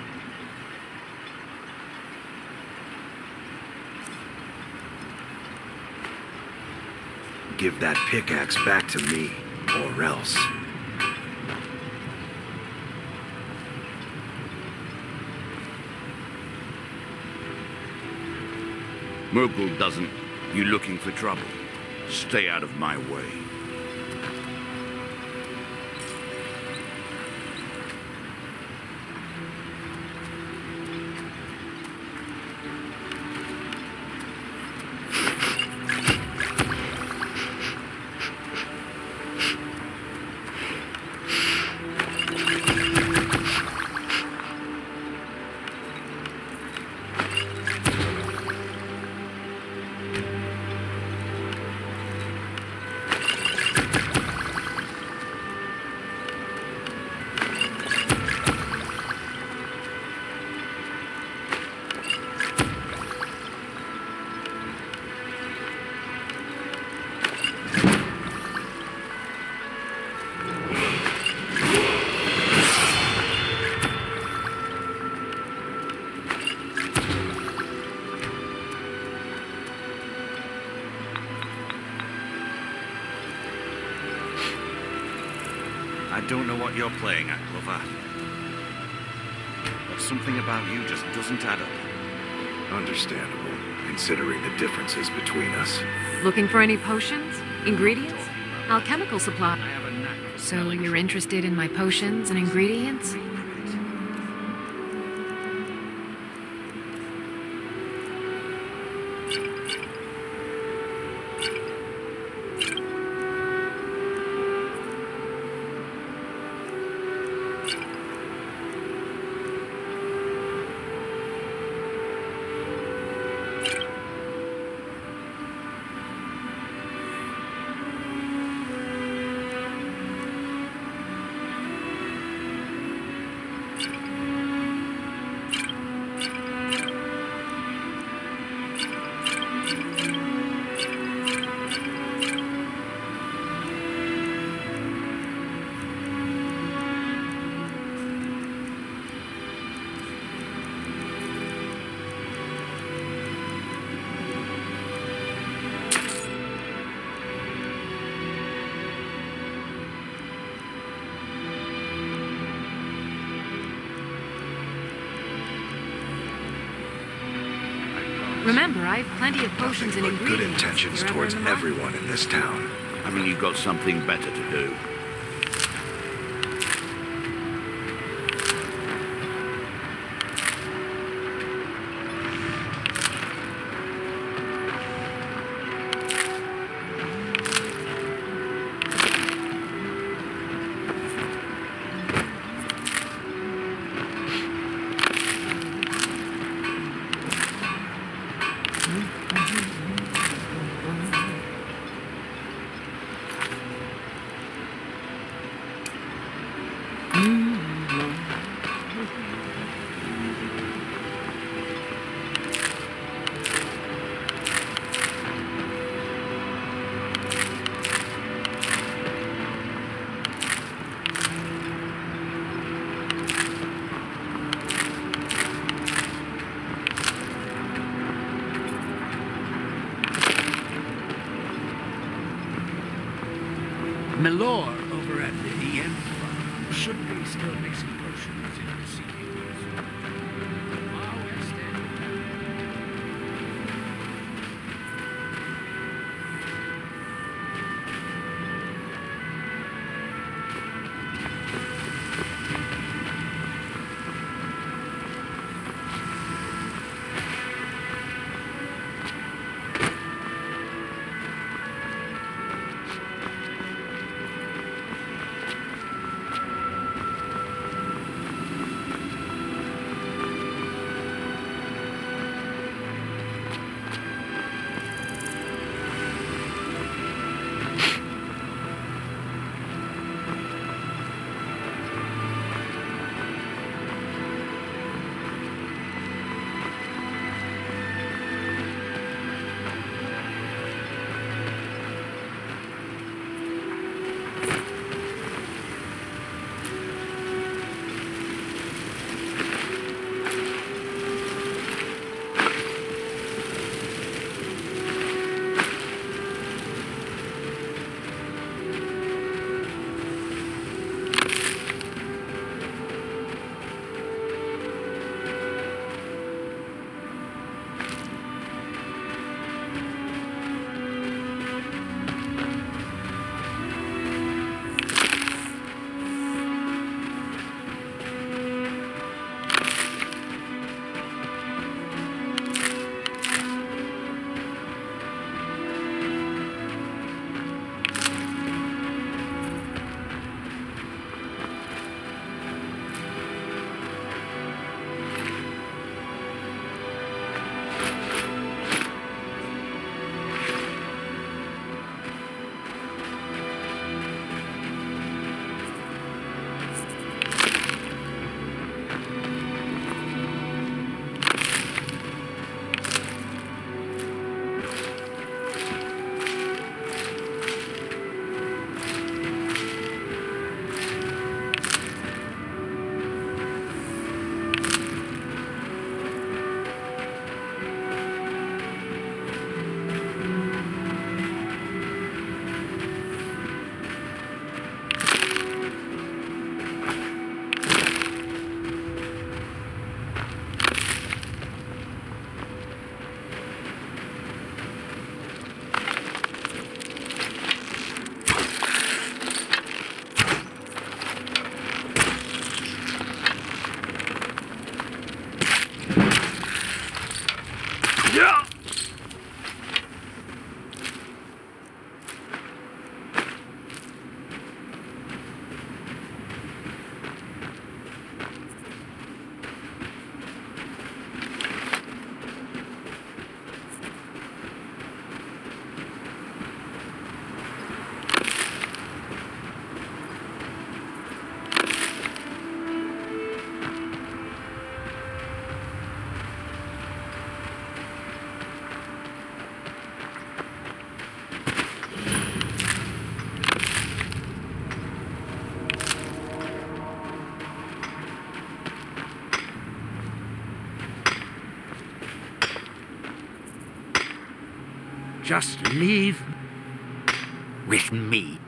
Give that pickaxe back to me, or else. Murgul doesn't. You looking for trouble? Stay out of my way. I don't know what you're playing at, Glover. But something about you just doesn't add up. Understandable, considering the differences between us. Looking for any potions? Ingredients? Alchemical supply. So you're interested in my potions and ingredients? Remember, I have plenty of potions and ingredients. Good intentions towards everyone in this town. I mean, you got something better to do. Milor over at the EM farm should be still mixing potions in the sea. Just leave with me.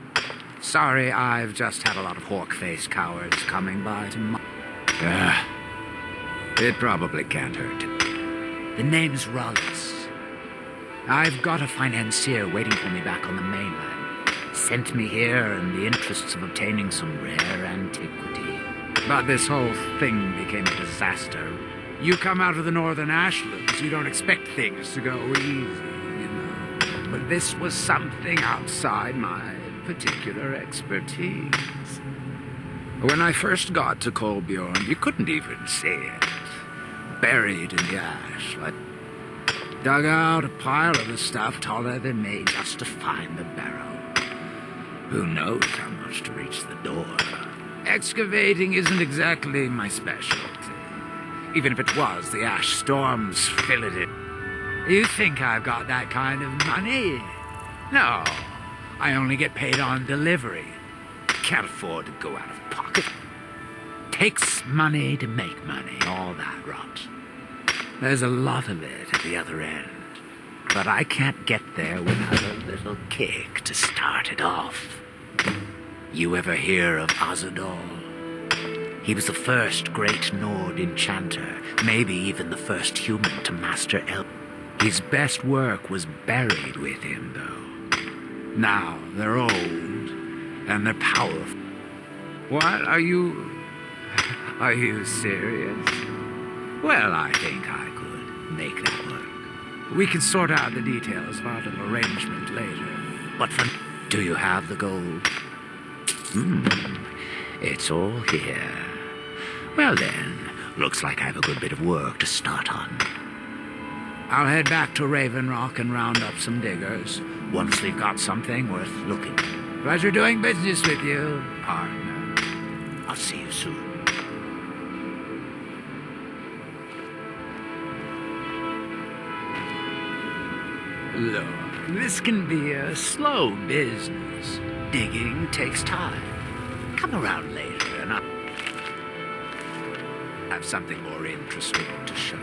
Sorry, I've just had a lot of hawk-faced cowards coming by to it probably can't hurt. The name's Rollis. I've got a financier waiting for me back on the mainland. Sent me here in the interests of obtaining some rare antiquity. But this whole thing became a disaster. You come out of the northern ashlands, you don't expect things to go easy, you know. But this was something outside my particular expertise. When I first got to Kolbjorn, you couldn't even see it. Buried in the ash, I dug out a pile of the stuff taller than me just to find the barrel. Who knows how much to reach the door? Excavating isn't exactly my specialty. Even if it was, the ash storms fill it in. You think I've got that kind of money? No. I only get paid on delivery. Can't afford to go out of pocket. Takes money to make money, all that rot. There's a lot of it at the other end. But I can't get there without a little kick to start it off. You ever hear of Azadol? He was the first great Nord enchanter, maybe even the first human to master elf. His best work was buried with him, though. Now they're old, and they're powerful. What? Are you serious? Well, I think I could make that work. We can sort out the details of our little arrangement later. But do you have the gold? It's all here. Well then, looks like I have a good bit of work to start on. I'll head back to Raven Rock and round up some diggers, once we've got something worth looking at. Pleasure doing business with you, partner. I'll see you soon. Look, this can be a slow business. Digging takes time. Come around later and I'll have something more interesting to show.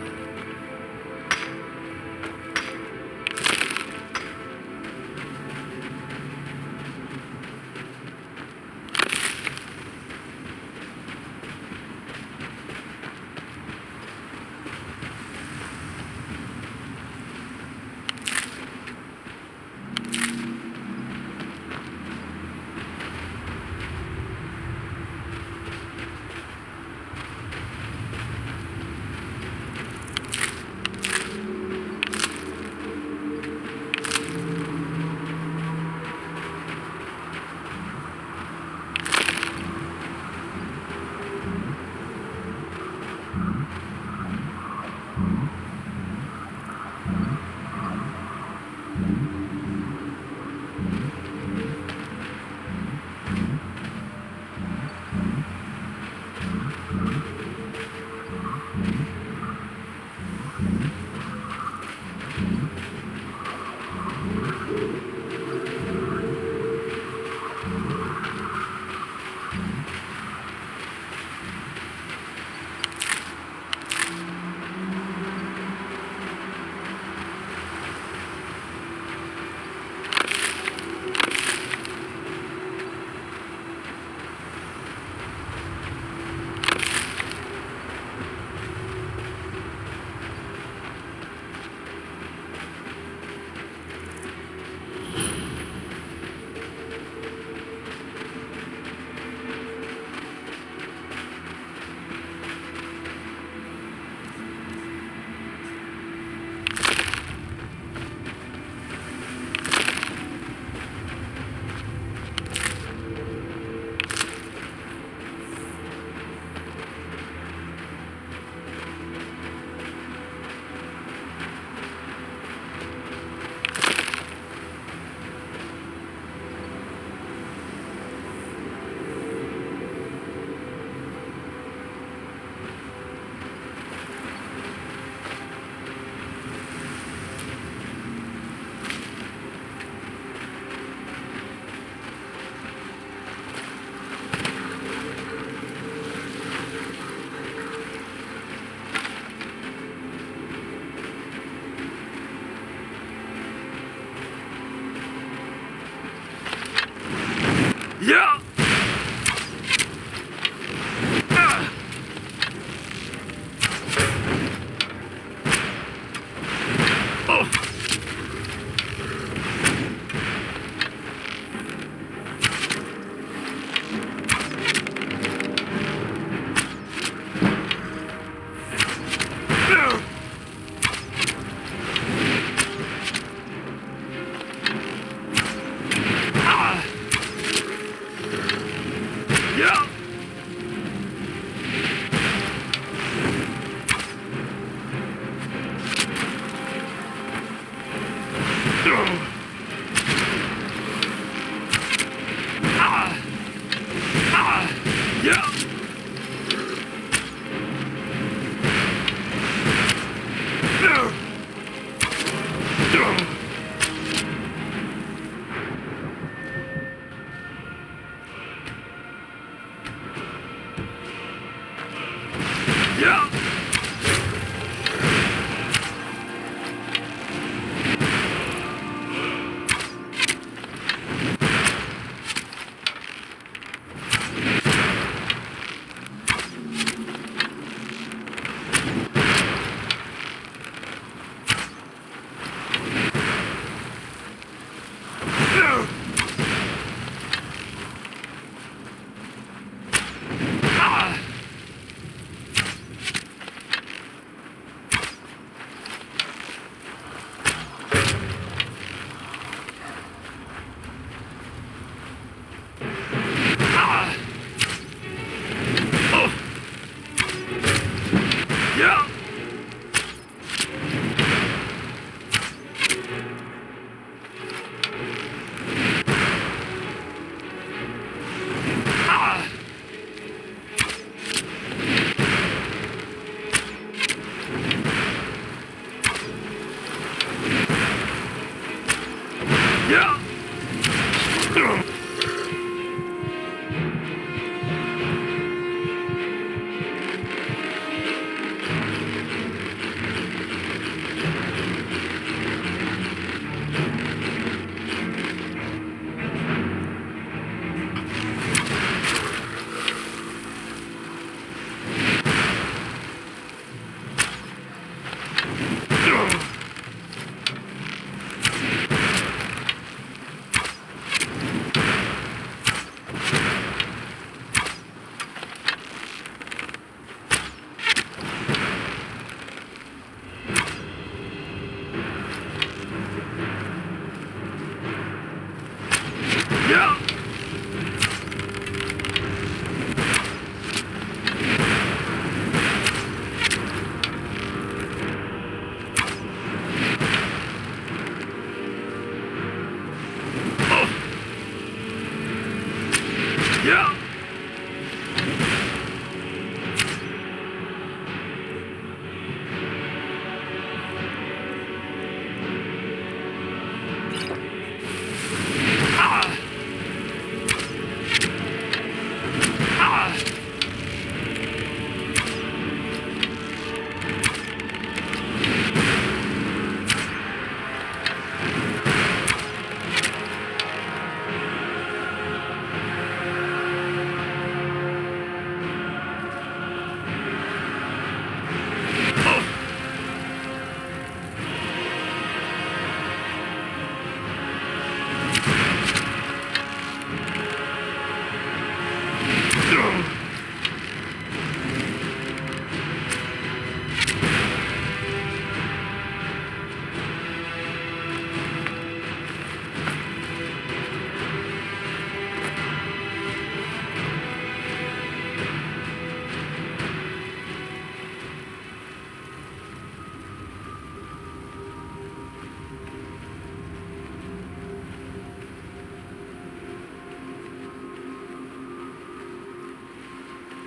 Yeah!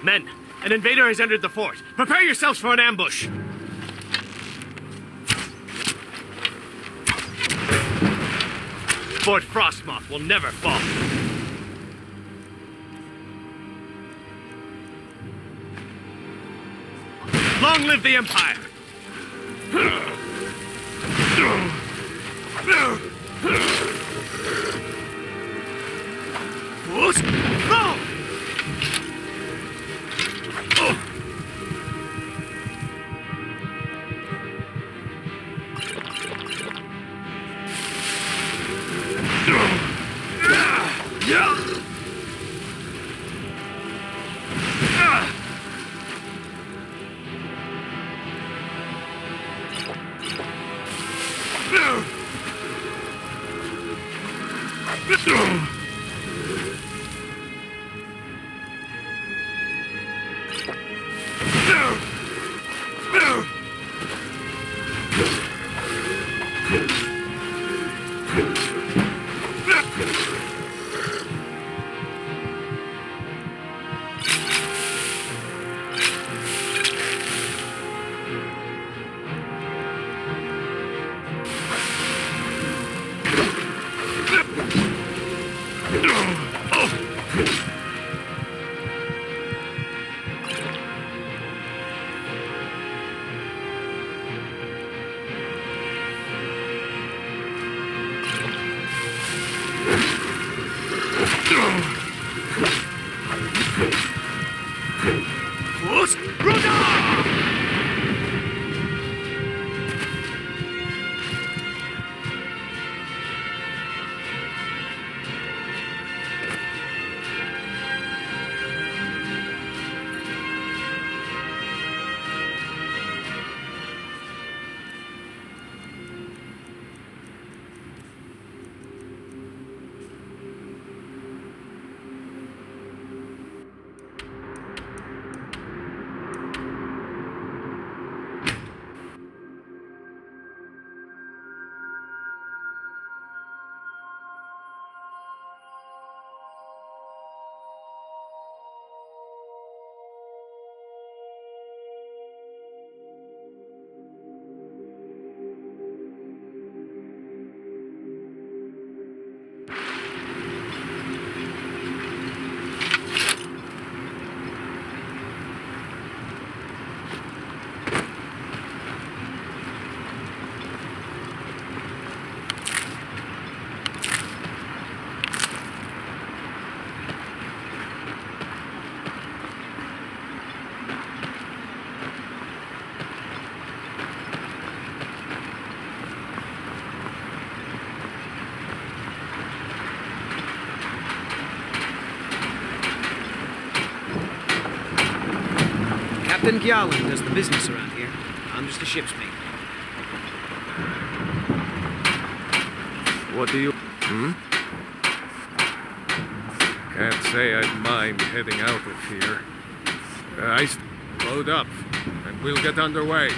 Men, an invader has entered the fort. Prepare yourselves for an ambush. Fort Frostmoth will never fall. Long live the Empire! What? Fus Ro! Fus Ro Dah! Captain Gyalin does the business around here. I'm just a ship's mate. What do you... Can't say I'd mind heading out of here. Load up, and we'll get underway.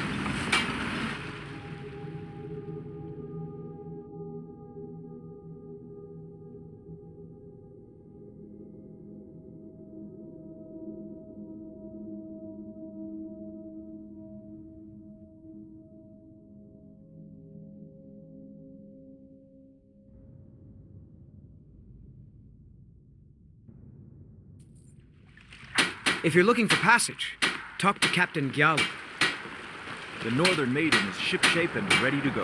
If you're looking for passage, talk to Captain Gyalin. The Northern Maiden is shipshape and ready to go.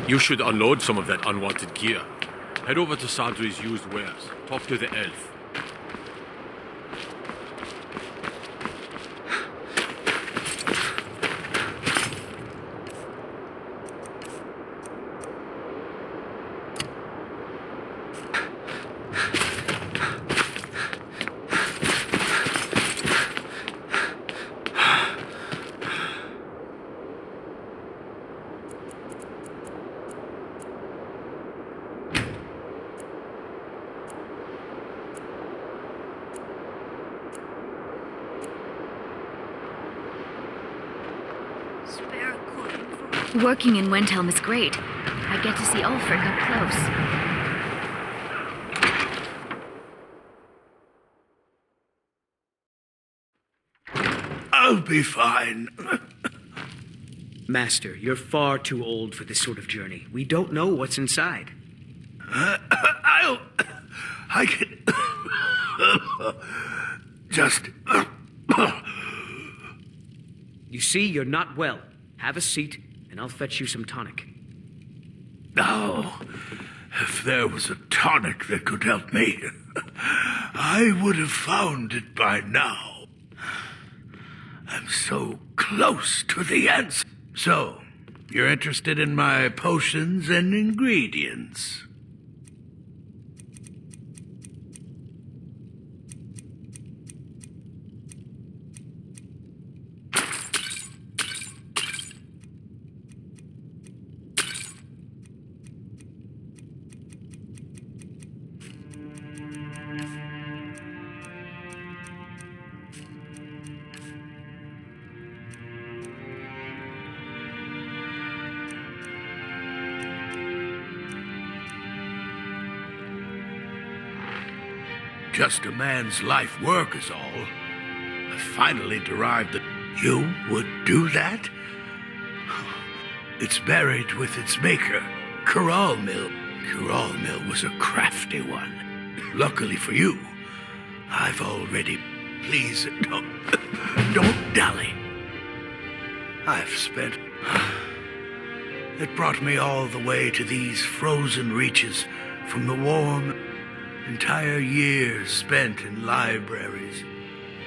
You should unload some of that unwanted gear. Head over to Sadri's used wares. Talk to the elf. Spare a coin for... Working in Wendhelm is great. I get to see Ulfric up close. I'll be fine. Master, you're far too old for this sort of journey. We don't know what's inside. I can... just... You see, you're not well. Have a seat, and I'll fetch you some tonic. Now, if there was a tonic that could help me, I would have found it by now. I'm so close to the answer. So, you're interested in my potions and ingredients? Just a man's life work is all. I finally derived that you would do that? It's buried with its maker, Coralmill. Coralmill was a crafty one. Luckily for you, I've already... Please, don't dally. I've spent... It brought me all the way to these frozen reaches from the warm... Entire years spent in libraries,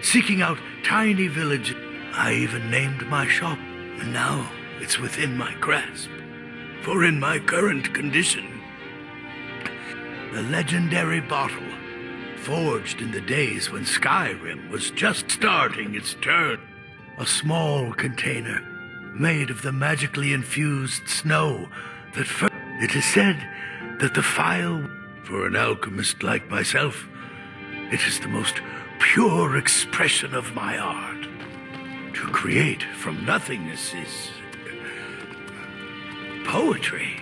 seeking out tiny villages. I even named my shop, and now it's within my grasp. For in my current condition, the legendary bottle, forged in the days when Skyrim was just starting its turn, a small container made of the magically infused snow that it is said that the phial... For an alchemist like myself, it is the most pure expression of my art. To create from nothingness is... poetry.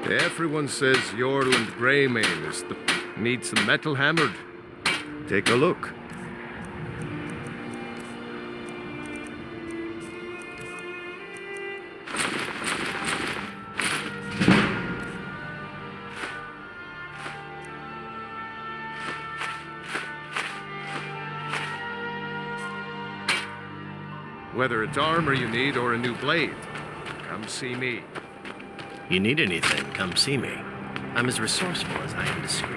Everyone says Yorland Greymane is the... needs some metal hammered. Take a look. Whether it's armor you need or a new blade, come see me. You need anything, come see me. I'm as resourceful as I am discreet.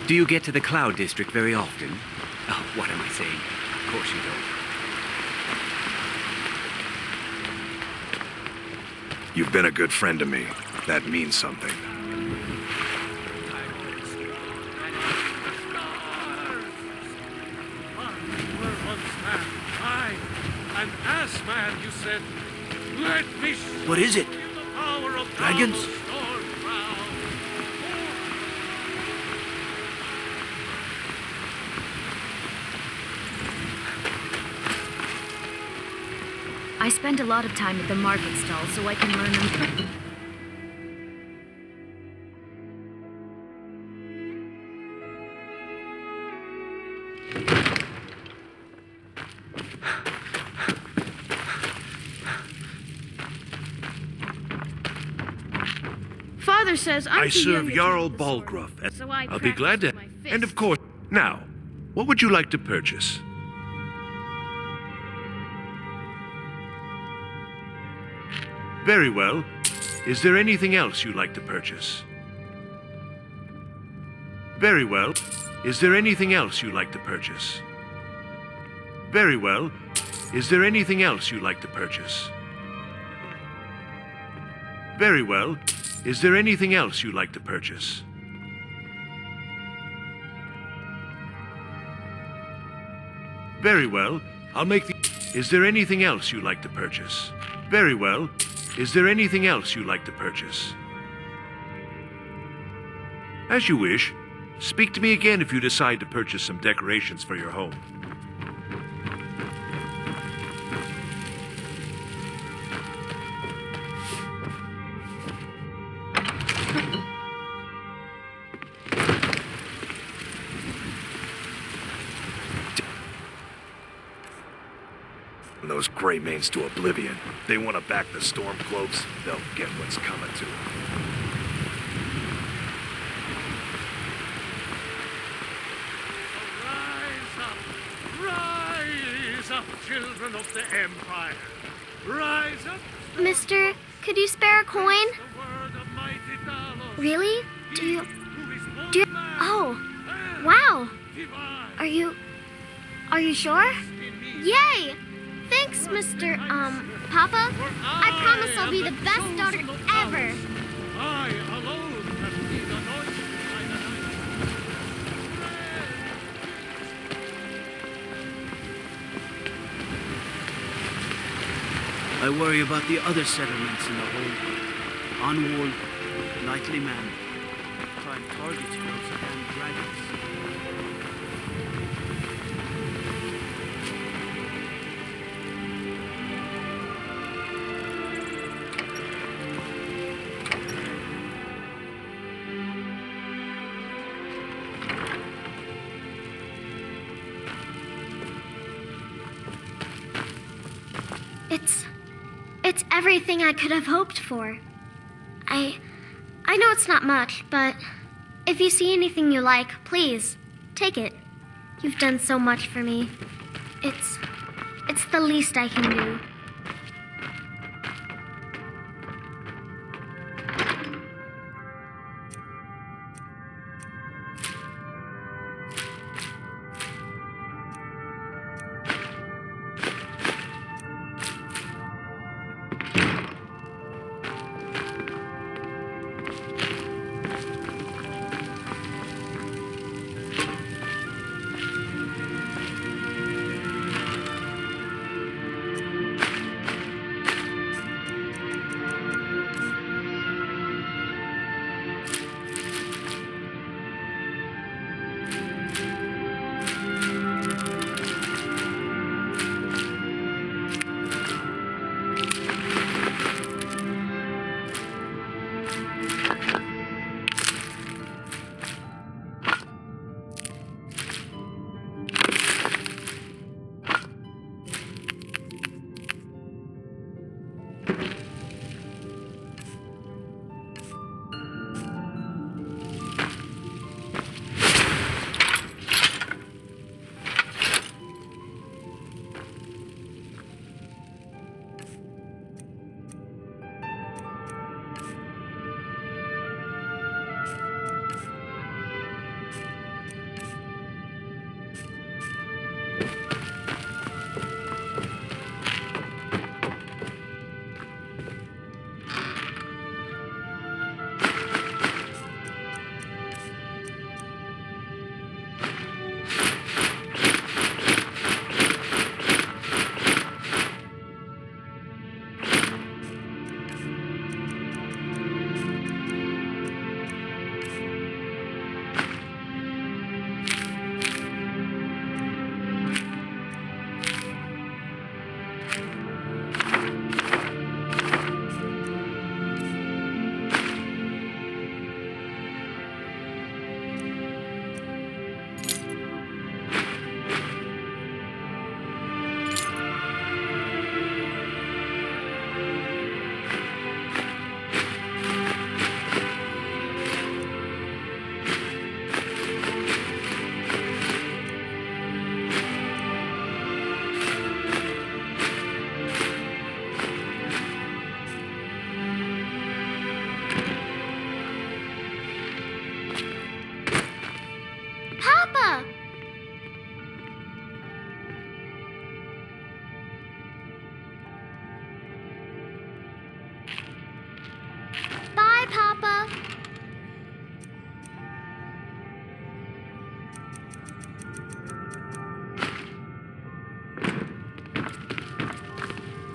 Do you get to the Cloud District very often? Oh, what am I saying? Of course you don't. You've been a good friend to me. That means something. An ass man, you said. Let me. What is it? Dragons? I spend a lot of time at the market stall so I can learn them. Father says I'm I too serve young to Jarl take the sword, Balgruff, and so I I'll be glad to. practice with my And of fists. course, now, what would you like to purchase? Very well. Is there anything else you'd like to purchase? Very well. Is there anything else you'd like to purchase? Very well. Is there anything else you'd like to purchase? Very well. Is there anything else you'd like to purchase? Very well. I'll make the... Is there anything else you'd like to purchase? Very well. Is there anything else you'd like to purchase? As you wish. Speak to me again if you decide to purchase some decorations for your home. Those Greymanes to oblivion. They want to back the Stormcloaks. They'll get what's coming to them. Rise up, children of the Empire. Rise up. Mister, could you spare a coin? Really? Do you... Oh, wow. Are you sure? Yay! Thanks, Mr. Papa. I promise I'll be the best daughter ever. I alone have been anointed by the I worry about the other settlements in the whole unwalled, lightly manned. Prime targets for those damn dragons. It's everything I could have hoped for. I know it's not much, but if you see anything you like, please, take it. You've done so much for me. It's the least I can do.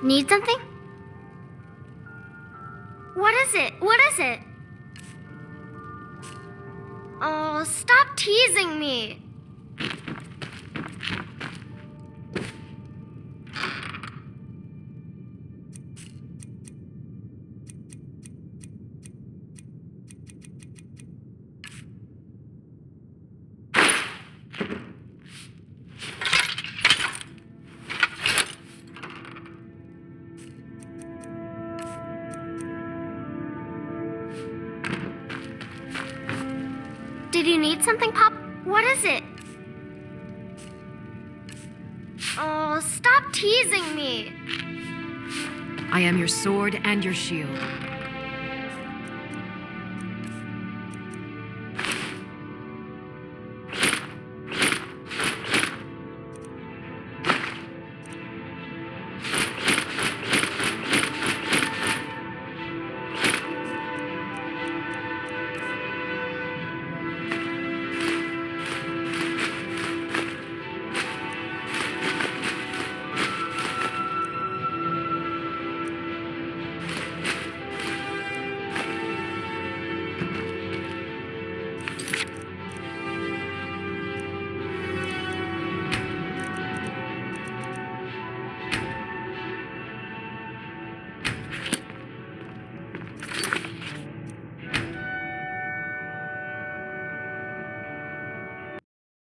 Need something? What is it? What is it? Oh, stop teasing me. Did you need something, Pop? What is it? Oh, stop teasing me. I am your sword and your shield.